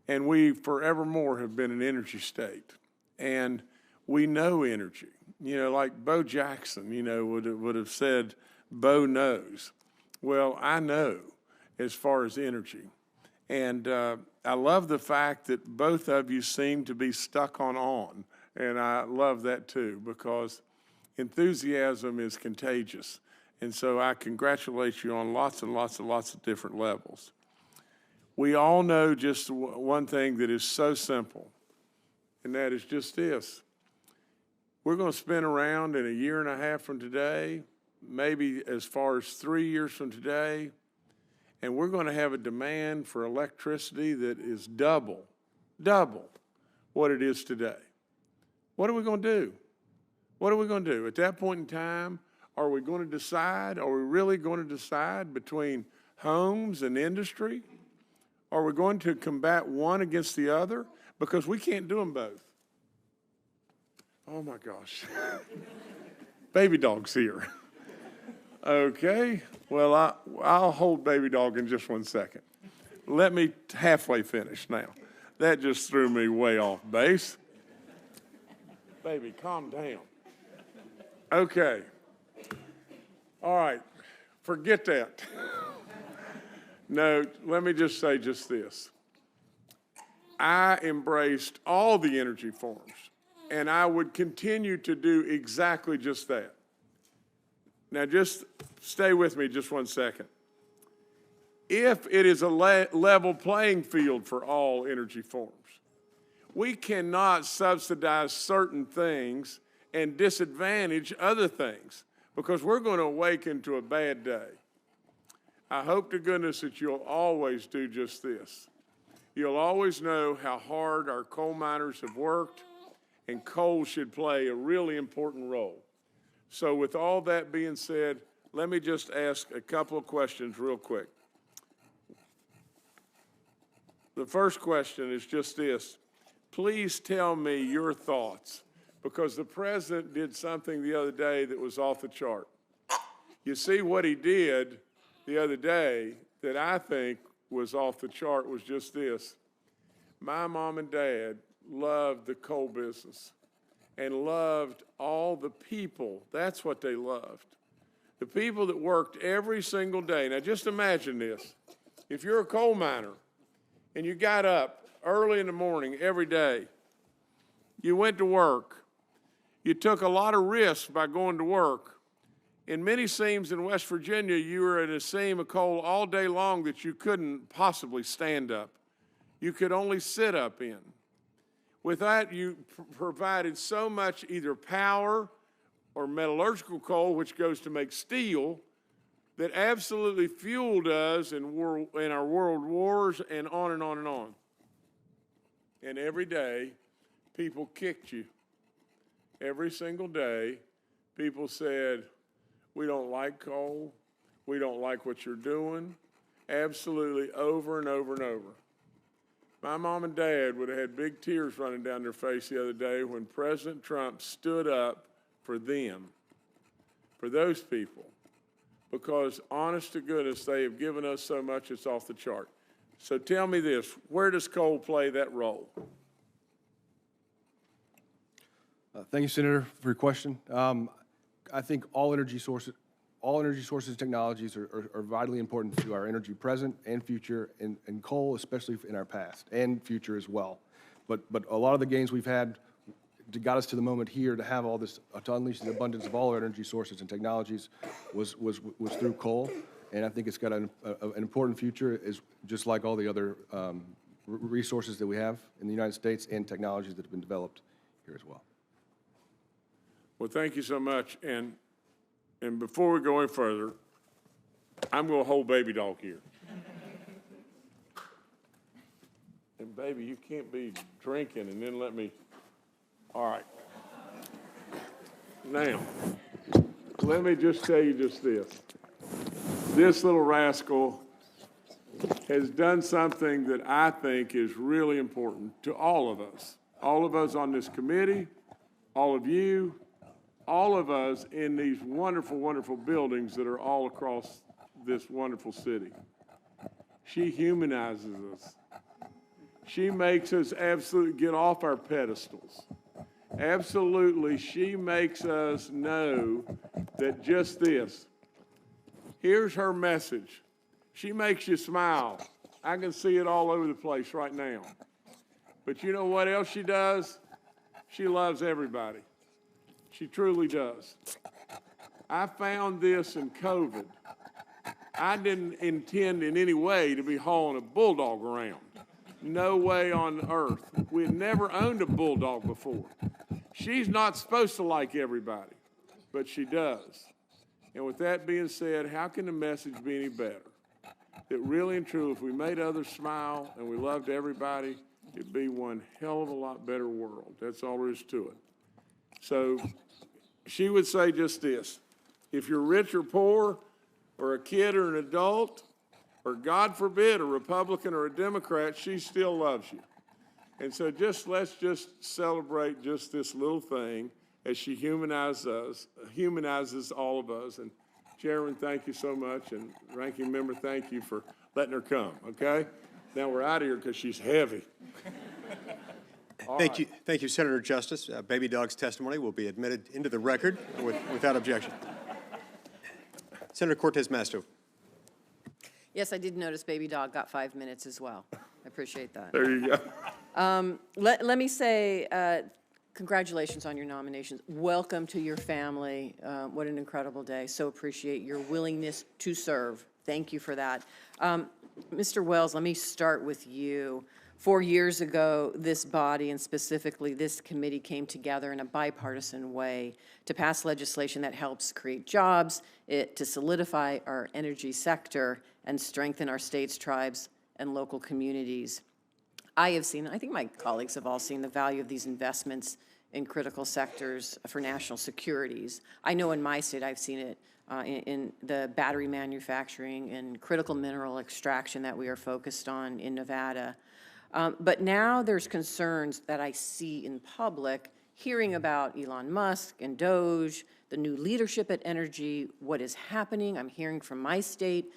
and we forevermore have been an energy state, and we know energy. Like Bo Jackson, would have said, Bo knows. Well, I know as far as energy. And I love the fact that both of you seem to be stuck on. And I love that too, because enthusiasm is contagious. And so I congratulate you on lots and lots and lots of different levels. We all know just one thing that is so simple, and that is just this. We're going to spin around in a year and a half from today, maybe as far as 3 years from today, and we're going to have a demand for electricity that is double what it is today. What are we going to do? What are we going to do? At that point in time, are we going to decide? Are we really going to decide between homes and industry? Are we going to combat one against the other? Because we can't do them both. Oh my gosh. Baby dog's here. Okay, well, I'll hold baby dog in just 1 second. Let me halfway finish now. That just threw me way off base. Baby, calm down. Okay. All right, forget that. No, let me just say just this. I embraced all the energy forms, and I would continue to do exactly just that. Now, just stay with me just 1 second. If it is a level playing field for all energy forms, we cannot subsidize certain things and disadvantage other things, because we're going to awaken to a bad day. I hope to goodness that you'll always do just this. You'll always know how hard our coal miners have worked, and coal should play a really important role. So with all that being said, let me just ask a couple of questions real quick. The first question is just this. Please tell me your thoughts, because the president did something the other day that was off the chart. You see, what he did the other day that I think was off the chart was just this. My mom and dad loved the coal business and loved all the people. That's what they loved. The people that worked every single day. Now just imagine this. If you're a coal miner and you got up early in the morning every day, you went to work, you took a lot of risks by going to work. In many seams in West Virginia, you were at a seam of coal all day long that you couldn't possibly stand up. You could only sit up in. With that, you provided so much either power or metallurgical coal, which goes to make steel, that absolutely fueled us in our world wars and on and on and on. And every day, people kicked you. Every single day, people said, we don't like coal, we don't like what you're doing, absolutely over and over and over. My mom and dad would have had big tears running down their face the other day when President Trump stood up for them, for those people, because honest to goodness, they have given us so much it's off the chart. So tell me this, where does coal play that role? Thank you, Senator, for your question. I think all energy sources and technologies are vitally important to our energy present and future, and coal, especially in our past and future as well. But a lot of the gains we've had got us to the moment here to have all this, to unleash the abundance of all our energy sources and technologies was through coal. And I think it's got an important future, is just like all the other resources that we have in the United States and technologies that have been developed here as well. Well, thank you so much. And before we go any further, I'm going to hold baby dog here. And baby, you can't be drinking and then let me. All right. Now, let me just tell you just this. This little rascal has done something that I think is really important to all of us on this committee, all of you, all of us in these wonderful, wonderful buildings that are all across this wonderful city. She humanizes us. She makes us absolutely get off our pedestals. Absolutely, she makes us know that just this. Here's her message. She makes you smile. I can see it all over the place right now. But you know what else she does? She loves everybody. She truly does. I found this in COVID. I didn't intend in any way to be hauling a bulldog around. No way on earth. We had never owned a bulldog before. She's not supposed to like everybody, but she does. And with that being said, how can the message be any better? That really and truly, if we made others smile and we loved everybody, it'd be one hell of a lot better world. That's all there is to it. So she would say just this: if you're rich or poor, or a kid or an adult, or God forbid, a Republican or a Democrat, she still loves you. And so let's just celebrate just this little thing as she humanizes all of us. And Chairman, thank you so much. And Ranking Member, thank you for letting her come, okay? Now we're out of here because she's heavy. Thank you, Senator Justice. Baby Dog's testimony will be admitted into the record without objection. Senator Cortez Masto. Yes, I did notice Baby Dog got 5 minutes as well. I appreciate that. There you go. Let me say congratulations on your nominations. Welcome to your family. What an incredible day. So appreciate your willingness to serve. Thank you for that. Mr. Wells, let me start with you. 4 years ago, this body and specifically this committee came together in a bipartisan way to pass legislation that helps create jobs, to solidify our energy sector, and strengthen our states, tribes, and local communities. I have seen, I think my colleagues have all seen the value of these investments in critical sectors for national securities. I know in my state I've seen it in the battery manufacturing and critical mineral extraction that we are focused on in Nevada. But now there's concerns that I see in public, hearing about Elon Musk and Doge, the new leadership at energy, what is happening. I'm hearing from my state,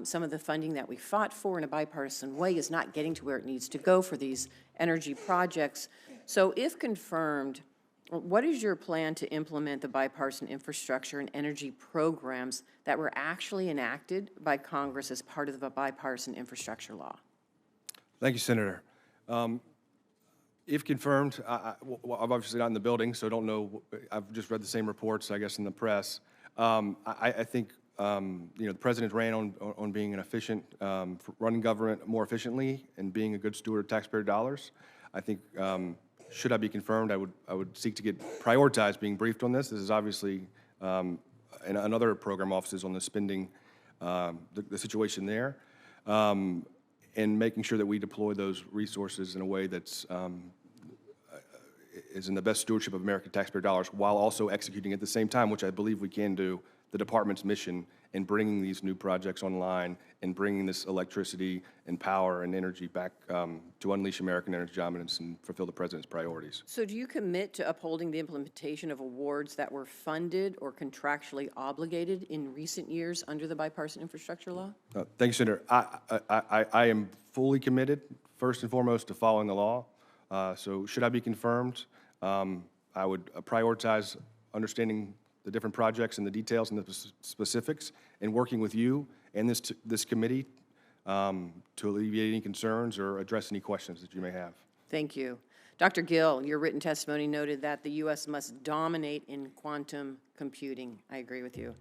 some of the funding that we fought for in a bipartisan way is not getting to where it needs to go for these energy projects. So if confirmed, what is your plan to implement the bipartisan infrastructure and energy programs that were actually enacted by Congress as part of the bipartisan infrastructure law? Thank you, Senator. If confirmed, I'm obviously not in the building, so I don't know. I've just read the same reports, I guess, in the press. I think the president ran on being an efficient, running government more efficiently and being a good steward of taxpayer dollars. I think, should I be confirmed, I would seek to get prioritized being briefed on this. This is obviously, and other program offices on the spending, the situation there. And making sure that we deploy those resources in a way that's is in the best stewardship of American taxpayer dollars while also executing at the same time, which I believe we can do the department's mission in bringing these new projects online and bringing this electricity and power and energy back to unleash American energy dominance and fulfill the president's priorities. So do you commit to upholding the implementation of awards that were funded or contractually obligated in recent years under the bipartisan infrastructure law? Thank you, Senator. I am fully committed, first and foremost, to following the law. So should I be confirmed, I would prioritize understanding the different projects and the details and the specifics, and working with you and this committee to alleviate any concerns or address any questions that you may have. Thank you. Dr. Gill, your written testimony noted that the U.S. must dominate in quantum computing. I agree with you.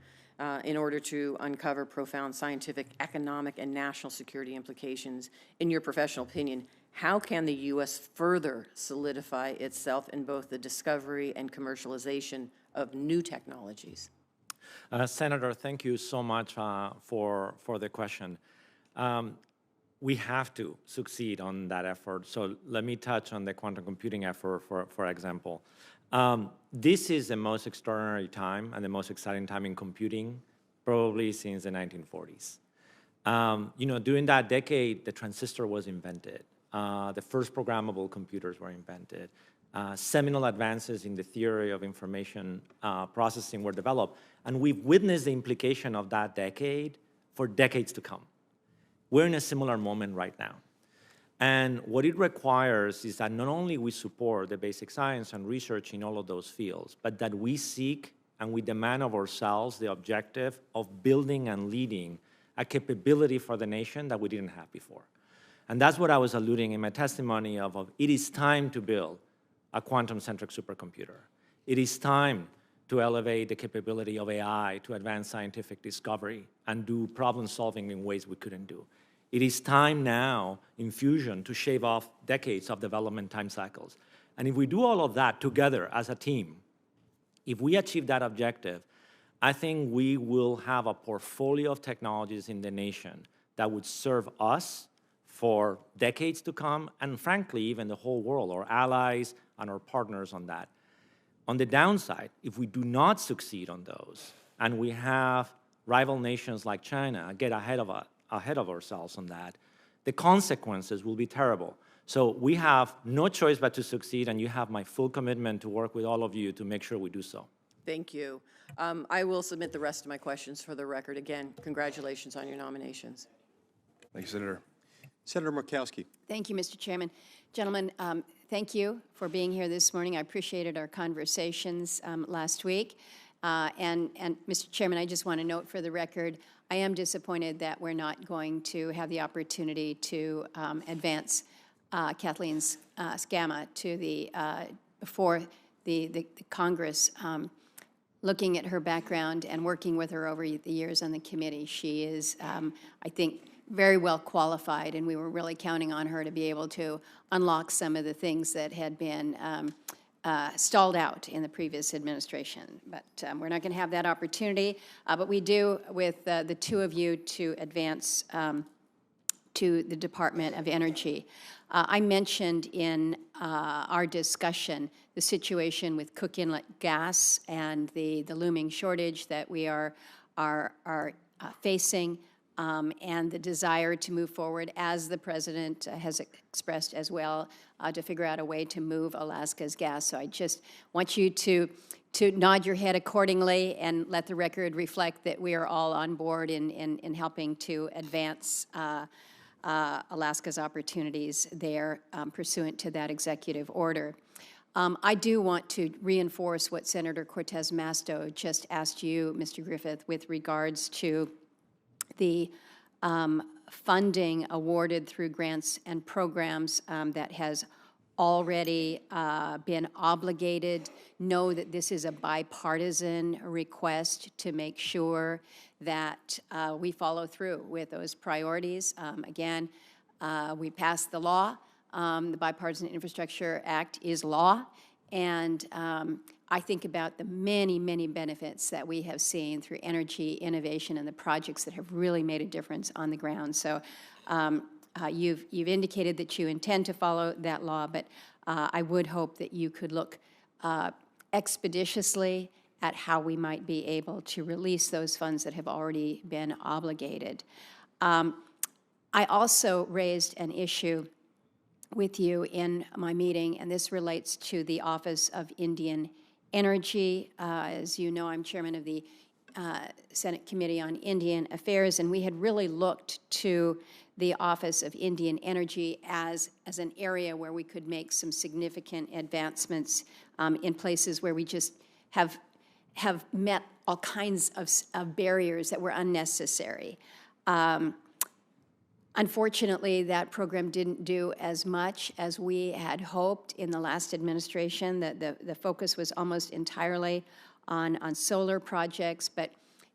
In order to uncover profound scientific, economic, and national security implications. In your professional opinion, how can the U.S. further solidify itself in both the discovery and commercialization of new technologies? Senator, thank you so much for the question. We have to succeed on that effort. So let me touch on the quantum computing effort, for example. This is the most extraordinary time and the most exciting time in computing, probably since the 1940s. During that decade, the transistor was invented. The first programmable computers were invented. Seminal advances in the theory of information processing were developed, and we've witnessed the implication of that decade for decades to come. We're in a similar moment right now. And what it requires is that not only we support the basic science and research in all of those fields, but that we seek and we demand of ourselves the objective of building and leading a capability for the nation that we didn't have before. And that's what I was alluding in my testimony of it is time to build a quantum-centric supercomputer. It is time to elevate the capability of AI to advance scientific discovery and do problem solving in ways we couldn't do. It is time now in fusion to shave off decades of development time cycles. And if we do all of that together as a team, if we achieve that objective, I think we will have a portfolio of technologies in the nation that would serve us for decades to come, and frankly, even the whole world, our allies and our partners on that. On the downside, if we do not succeed on those, and we have rival nations like China get ahead of ourselves on that, the consequences will be terrible. So we have no choice but to succeed, and you have my full commitment to work with all of you to make sure we do so. Thank you. I will submit the rest of my questions for the record. Again, congratulations on your nominations. Thank you, Senator. Senator Murkowski. Thank you, Mr. Chairman. Gentlemen, thank you for being here this morning. I appreciated our conversations last week. And Mr. Chairman, I just want to note for the record, I am disappointed that we're not going to have the opportunity to advance Kathleen's SCAMA to before the Congress. Looking at her background and working with her over the years on the committee, she is, I think, very well qualified, and we were really counting on her to be able to unlock some of the things that had been stalled out in the previous administration. But we're not going to have that opportunity. But we do, with the two of you, to advance to the Department of Energy. I mentioned in our discussion the situation with Cook Inlet gas and the looming shortage that we are facing, and the desire to move forward, as the President has expressed as well, to figure out a way to move Alaska's gas. So I just want you to nod your head accordingly and let the record reflect that we are all on board in helping to advance Alaska's opportunities there pursuant to that executive order. I do want to reinforce what Senator Cortez Masto just asked you, Mr. Griffith, with regards to the funding awarded through grants and programs that has already been obligated. Know that this is a bipartisan request to make sure that we follow through with those priorities. Again, we passed the law. The Bipartisan Infrastructure Act is law, and I think about the many, many benefits that we have seen through energy innovation and the projects that have really made a difference on the ground. So you've indicated that you intend to follow that law, but I would hope that you could look expeditiously at how we might be able to release those funds that have already been obligated. I also raised an issue with you in my meeting, and this relates to the Office of Indian Energy. As you know, I'm chairman of the Senate Committee on Indian Affairs, and we had really looked to the Office of Indian Energy as an area where we could make some significant advancements in places where we just have met all kinds of barriers that were unnecessary. Unfortunately, that program didn't do as much as we had hoped in the last administration. The focus was almost entirely on solar projects, but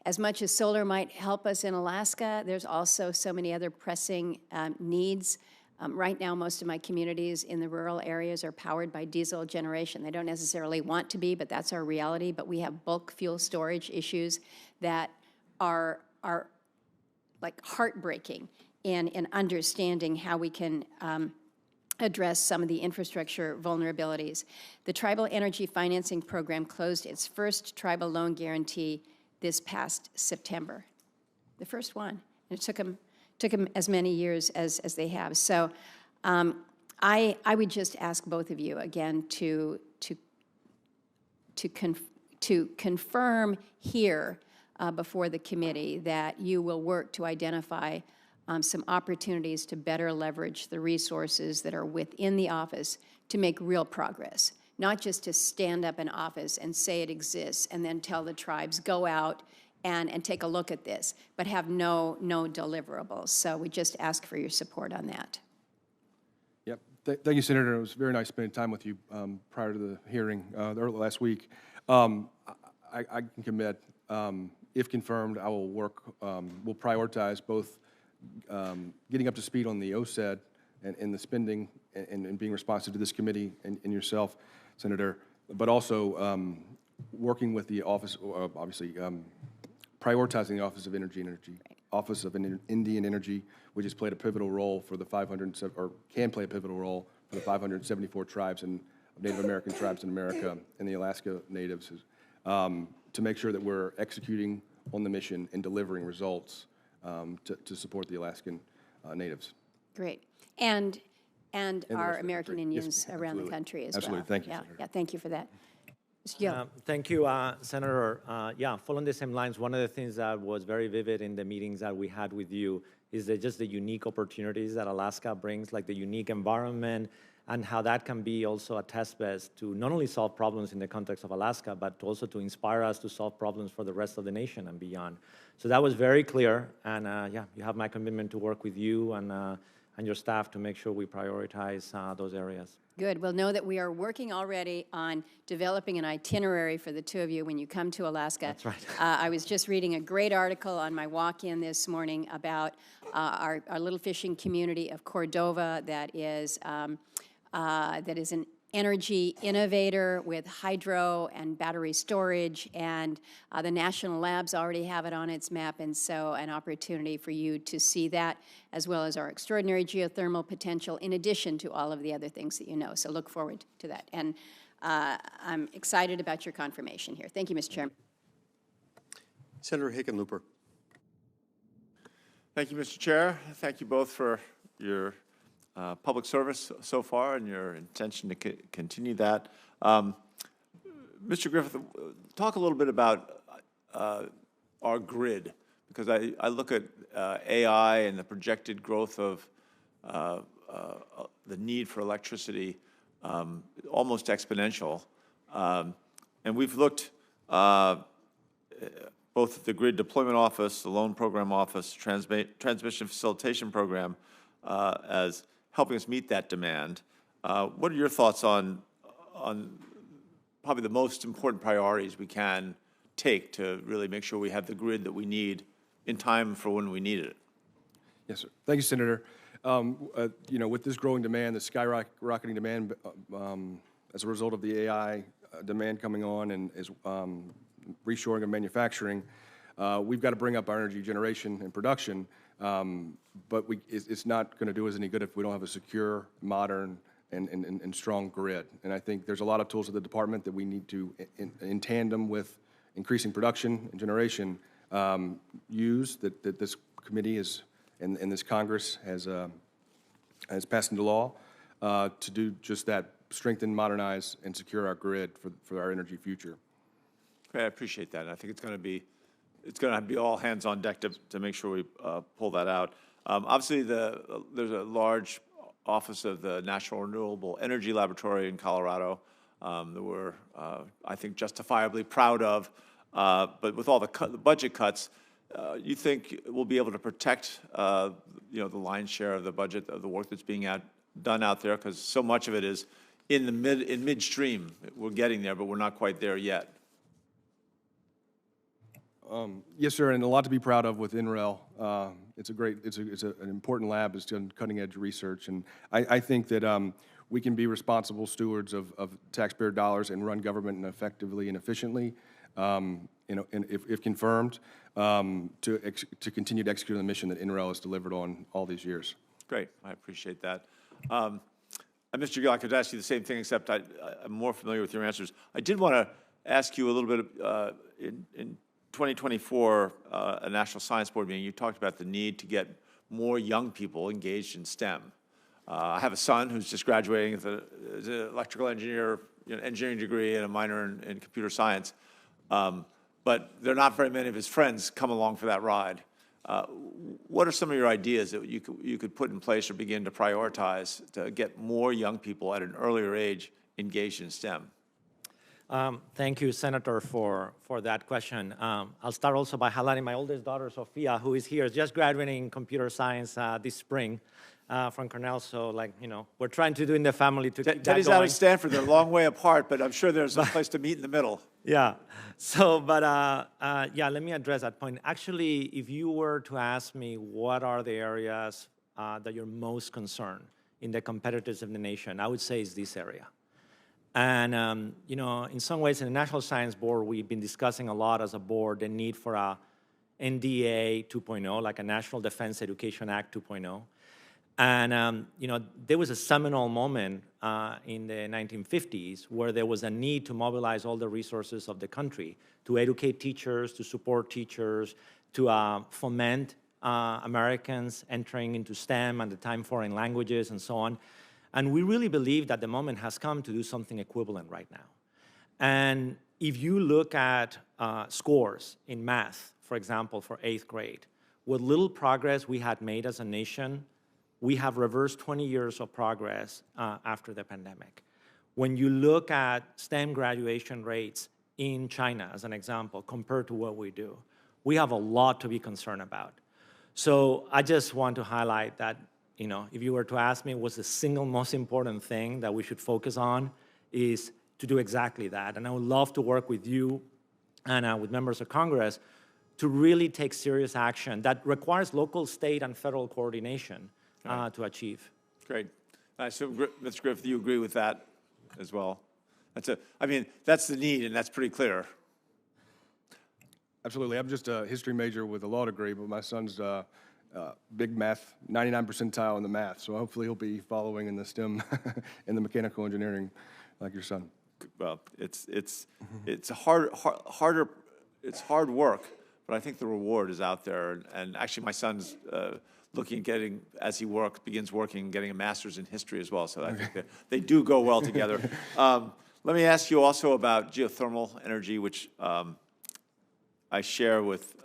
as much as solar might help us in Alaska, there's also so many other pressing needs. Right now, most of my communities in the rural areas are powered by diesel generation. They don't necessarily want to be, but that's our reality. But we have bulk fuel storage issues that are like heartbreaking in understanding how we can address some of the infrastructure vulnerabilities. The Tribal Energy Financing Program closed its first tribal loan guarantee this past September, the first one. And it took them as many years as they have. So I would just ask both of you again to confirm here before the committee that you will work to identify some opportunities to better leverage the resources that are within the office to make real progress, not just to stand up an office and say it exists and then tell the tribes, go out and take a look at this, but have no deliverables. So we just ask for your support on that. Yep. Thank you, Senator. It was very nice spending time with you prior to the hearing early last week. I can commit, if confirmed, I will work, we'll prioritize both getting up to speed on the OSED and the spending and being responsive to this committee and yourself, Senator, but also working with the office, obviously prioritizing the Office of Office of Indian Energy, which has played a pivotal role for the 500, or can play a pivotal role for the 574 tribes and Native American tribes in America and the Alaska Natives, to make sure that we're executing on the mission and delivering results to support the Alaskan Natives. Great. And our rest American of the country. Indians Yes, around the absolutely. country as Absolutely. well. Thank you, Yeah, Senator. yeah, thank you for that. Mr. Gill. Thank you, Senator. Following the same lines, one of the things that was very vivid in the meetings that we had with you is just the unique opportunities that Alaska brings, like the unique environment, and how that can be also a test bed to not only solve problems in the context of Alaska, but also to inspire us to solve problems for the rest of the nation and beyond. So that was very clear, and you have my commitment to work with you and your staff to make sure we prioritize those areas. Good. Well, know that we are working already on developing an itinerary for the two of you when you come to Alaska. That's right. I was just reading a great article on my walk-in this morning about our little fishing community of Cordova that is an energy innovator with hydro and battery storage, and the national labs already have it on its map, and so an opportunity for you to see that, as well as our extraordinary geothermal potential, in addition to all of the other things that you know. So look forward to that. And I'm excited about your confirmation here. Thank you, Mr. Chairman. Senator Hickenlooper. Thank you, Mr. Chair. Thank you both for your public service so far and your intention to continue that. Mr. Griffith, talk a little bit about our grid, because I look at AI and the projected growth of the need for electricity, almost exponential. And we've looked both at the Grid Deployment Office, the Loan Program Office, Transmission Facilitation Program as helping us meet that demand. What are your thoughts on probably the most important priorities we can take to really make sure we have the grid that we need in time for when we need it? Yes, sir. Thank you, Senator. With this growing demand, the skyrocketing demand as a result of the AI demand coming on and is reshoring of manufacturing, we've got to bring up our energy generation and production. But it's not going to do us any good if we don't have a secure, modern, and strong grid. And I think there's a lot of tools at the department that we need to, in tandem with increasing production and generation, use that this committee is, and this Congress has passed into law to do just that, strengthen, modernize, and secure our grid for our energy future. Great, I appreciate that. And I think it's going to be all hands on deck to make sure we pull that out. Obviously, there's a large office of the National Renewable Energy Laboratory in Colorado that we're, I think, justifiably proud of. But with all the budget cuts, you think we'll be able to protect, the lion's share of the budget of the work that's being done out there? Because so much of it is in midstream. We're getting there, but we're not quite there yet. Yes, sir, and a lot to be proud of with NREL. It's an important lab. It's done cutting-edge research, and I think that we can be responsible stewards of taxpayer dollars and run government effectively and efficiently, and if confirmed, to continue to execute on the mission that NREL has delivered on all these years. Great, I appreciate that. And Mr. Gill, I could ask you the same thing, except I'm more familiar with your answers. I did want to ask you a little bit in 2024, a National Science Board meeting, you talked about the need to get more young people engaged in STEM. I have a son who's just graduating as an electrical engineer, engineering degree and a minor in computer science. But there are not very many of his friends come along for that ride. What are some of your ideas that you could put in place or begin to prioritize to get more young people at an earlier age engaged in STEM? Thank you, Senator, for that question. I'll start also by highlighting my oldest daughter, Sophia, who is here, just graduating in computer science this spring from Cornell. So, we're trying to do in the family to keep that going. Teddy's out of Stanford. They're a long way apart, but I'm sure there's a place to meet in the middle. Yeah. So, let me address that point. Actually, if you were to ask me what are the areas that you're most concerned in the competitiveness of the nation, I would say it's this area. And, in some ways, in the National Science Board, we've been discussing a lot as a board the need for a NDA 2.0, like a National Defense Education Act 2.0. And, there was a seminal moment in the 1950s where there was a need to mobilize all the resources of the country to educate teachers, to support teachers, to foment Americans entering into STEM, at the time foreign languages and so on. And we really believe that the moment has come to do something equivalent right now. And if you look at scores in math, for example, for 8th grade, what little progress we had made as a nation, we have reversed 20 years of progress after the pandemic. When you look at STEM graduation rates in China, as an example, compared to what we do, we have a lot to be concerned about. So I just want to highlight that, if you were to ask me what's the single most important thing that we should focus on, is to do exactly that. And I would love to work with you and with members of Congress to really take serious action that requires local, state, and federal coordination to achieve. Great. So, Mr. Griffith, you agree with that as well? That's the need, and that's pretty clear. Absolutely. I'm just a history major with a law degree, but my son's big math, 99th percentile in the math. So hopefully he'll be following in the STEM and the mechanical engineering like your son. Well, it's hard work, but I think the reward is out there. And actually, my son's looking at getting, as he begins working, getting a master's in history as well. So I think they do go well together. Let me ask you also about geothermal energy, which I share with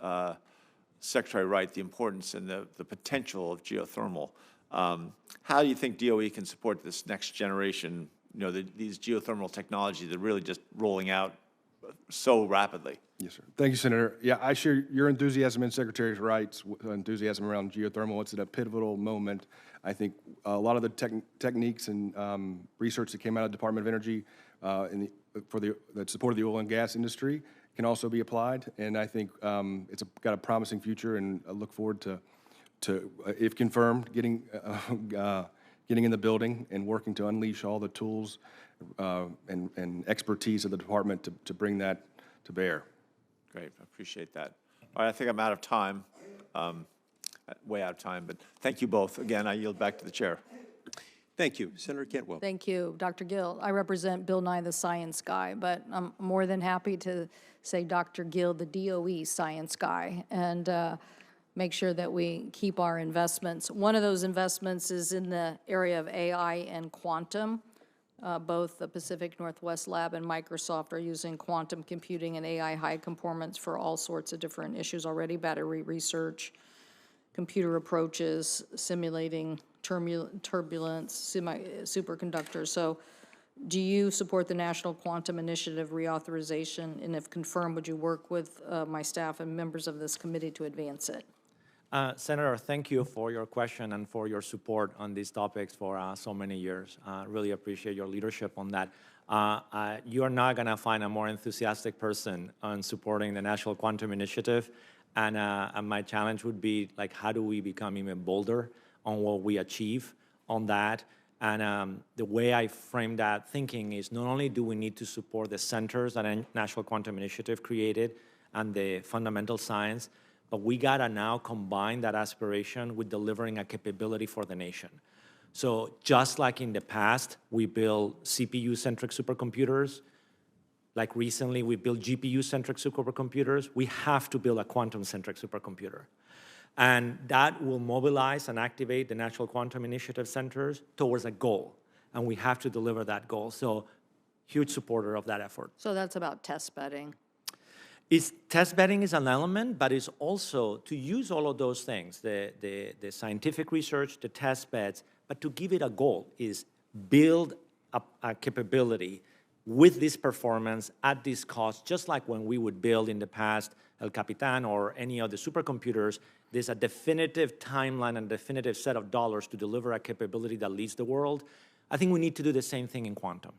Secretary Wright, the importance and the potential of geothermal. How do you think DOE can support this next generation, these geothermal technologies that are really just rolling out so rapidly? Yes, sir. Thank you, Senator. Yeah, I share your enthusiasm and Secretary Wright's enthusiasm around geothermal. It's at a pivotal moment. I think a lot of the techniques and research that came out of the Department of Energy that supported the oil and gas industry can also be applied, and I think it's got a promising future, and I look forward to if confirmed, getting in the building and working to unleash all the tools and expertise of the department to bring that to bear. Great, I appreciate that. All right, I think I'm out of time, way out of time, but thank you both. Again, I yield back to the chair. Thank you. Senator Cantwell. Thank you, Dr. Gill. I represent Bill Nye the Science Guy, but I'm more than happy to say Dr. Gill, the DOE Science Guy, and make sure that we keep our investments. One of those investments is in the area of AI and quantum. Both the Pacific Northwest Lab and Microsoft are using quantum computing and AI high conformance for all sorts of different issues already, battery research, computer approaches, simulating turbulence, superconductors. So do you support the National Quantum Initiative reauthorization? And if confirmed, would you work with my staff and members of this committee to advance it? Senator, thank you for your question and for your support on these topics for so many years. Really appreciate your leadership on that. You are not going to find a more enthusiastic person on supporting the National Quantum Initiative. And my challenge would be, like, how do we become even bolder on what we achieve on that? And the way I frame that thinking is not only do we need to support the centers that the National Quantum Initiative created and the fundamental science, but we gotta now combine that aspiration with delivering a capability for the nation. So just like in the past, we build CPU-centric supercomputers, like recently we built GPU-centric supercomputers, we have to build a quantum-centric supercomputer. And that will mobilize and activate the National Quantum Initiative centers towards a goal. And we have to deliver that goal. So huge supporter of that effort. So that's about test bedding. Test bedding is an element, but it's also to use all of those things, the scientific research, the test beds, but to give it a goal is build a capability with this performance at this cost, just like when we would build in the past El Capitan or any of the supercomputers, there's a definitive timeline and definitive set of dollars to deliver a capability that leads the world. I think we need to do the same thing in quantum.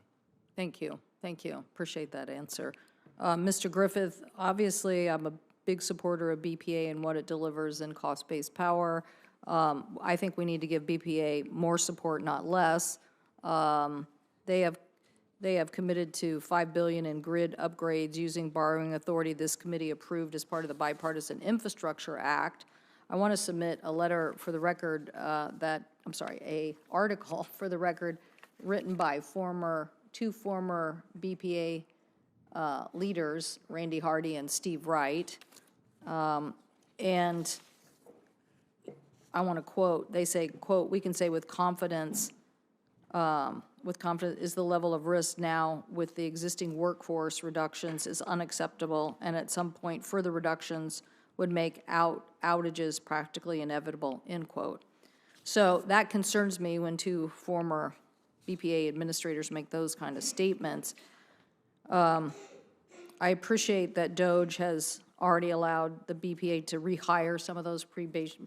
Thank you. Thank you. Appreciate that answer. Mr. Griffith, obviously I'm a big supporter of BPA and what it delivers in cost-based power. I think we need to give BPA more support, not less. They have committed to $5 billion in grid upgrades using borrowing authority this committee approved as part of the Bipartisan Infrastructure Act. I want to submit a letter for the record a article for the record written by two former BPA leaders, Randy Hardy and Steve Wright. And I want to quote, they say, quote, "We can say with confidence is the level of risk now with the existing workforce reductions is unacceptable, and at some point further reductions would make outages practically inevitable," end quote. So that concerns me when two former BPA administrators make those kind of statements. I appreciate that DOGE has already allowed the BPA to rehire some of those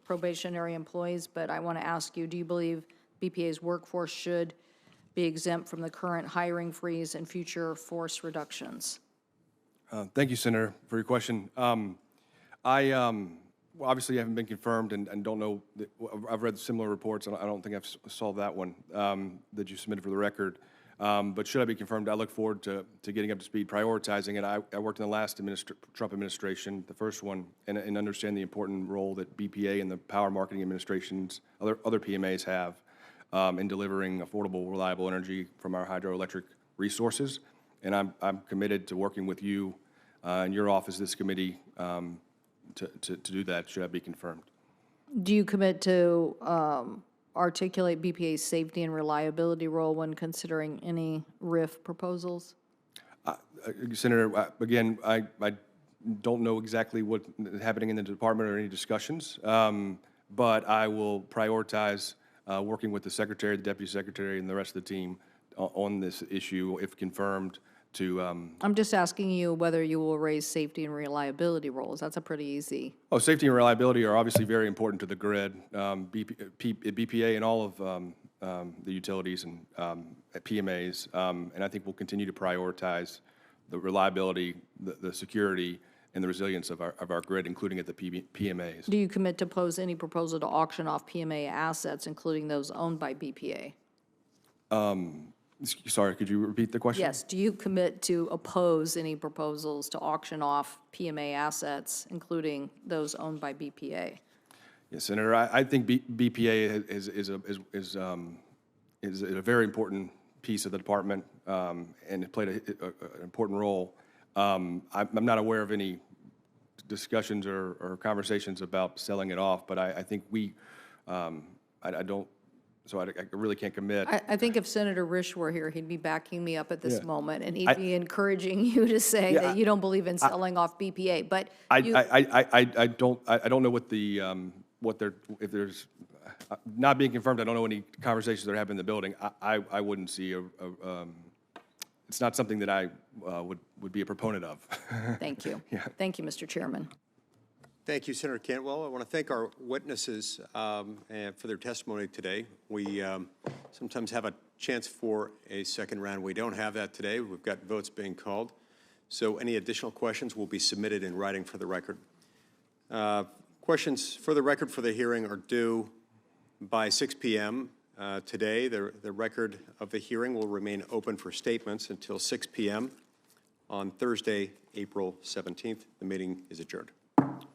probationary employees, but I want to ask you, do you believe BPA's workforce should be exempt from the current hiring freeze and future force reductions? Thank you, Senator, for your question. Well, obviously haven't been confirmed and don't know. I've read similar reports, and I don't think I've saw that one that you submitted for the record. But should I be confirmed, I look forward to getting up to speed, prioritizing it. I worked in the last Trump administration, the first one, and understand the important role that BPA and the power marketing administrations, other PMAs have in delivering affordable, reliable energy from our hydroelectric resources. And I'm committed to working with you and your office, this committee, to do that, should I be confirmed. Do you commit to articulate BPA's safety and reliability role when considering any RIF proposals? Senator, again, I don't know exactly what's happening in the department or any discussions, but I will prioritize working with the secretary, the deputy secretary, and the rest of the team on this issue, if confirmed, to... I'm just asking you whether you will raise safety and reliability roles. That's a pretty easy... Oh, safety and reliability are obviously very important to the grid. BPA and all of the utilities and PMAs, and I think we'll continue to prioritize the reliability, the security, and the resilience of our grid, including at the PMAs. Do you commit to pose any proposal to auction off PMA assets, including those owned by BPA? Sorry, could you repeat the question? Yes. Do you commit to oppose any proposals to auction off PMA assets, including those owned by BPA? Yes, Senator. I think BPA is a very important piece of the department, and it played an important role. I'm not aware of any discussions or conversations about selling it off, but I think I don't, so I really can't commit. I think if Senator Risch were here, he'd be backing me up at this moment, and he'd be encouraging you to say that you don't believe in selling off BPA, but I don't know what the, if there's, not being confirmed, I don't know any conversations they're having in the building. I wouldn't see it's not something that I would be a proponent of. thank you. Thank you, Mr. Chairman. Thank you, Senator Cantwell. I want to thank our witnesses and for their testimony today. We sometimes have a chance for a second round. We don't have that today. We've got votes being called. So any additional questions will be submitted in writing for the record. Questions for the record for the hearing are due by 6 p.m. Today. The record of the hearing will remain open for statements until 6 p.m. on Thursday, April 17th. The meeting is adjourned.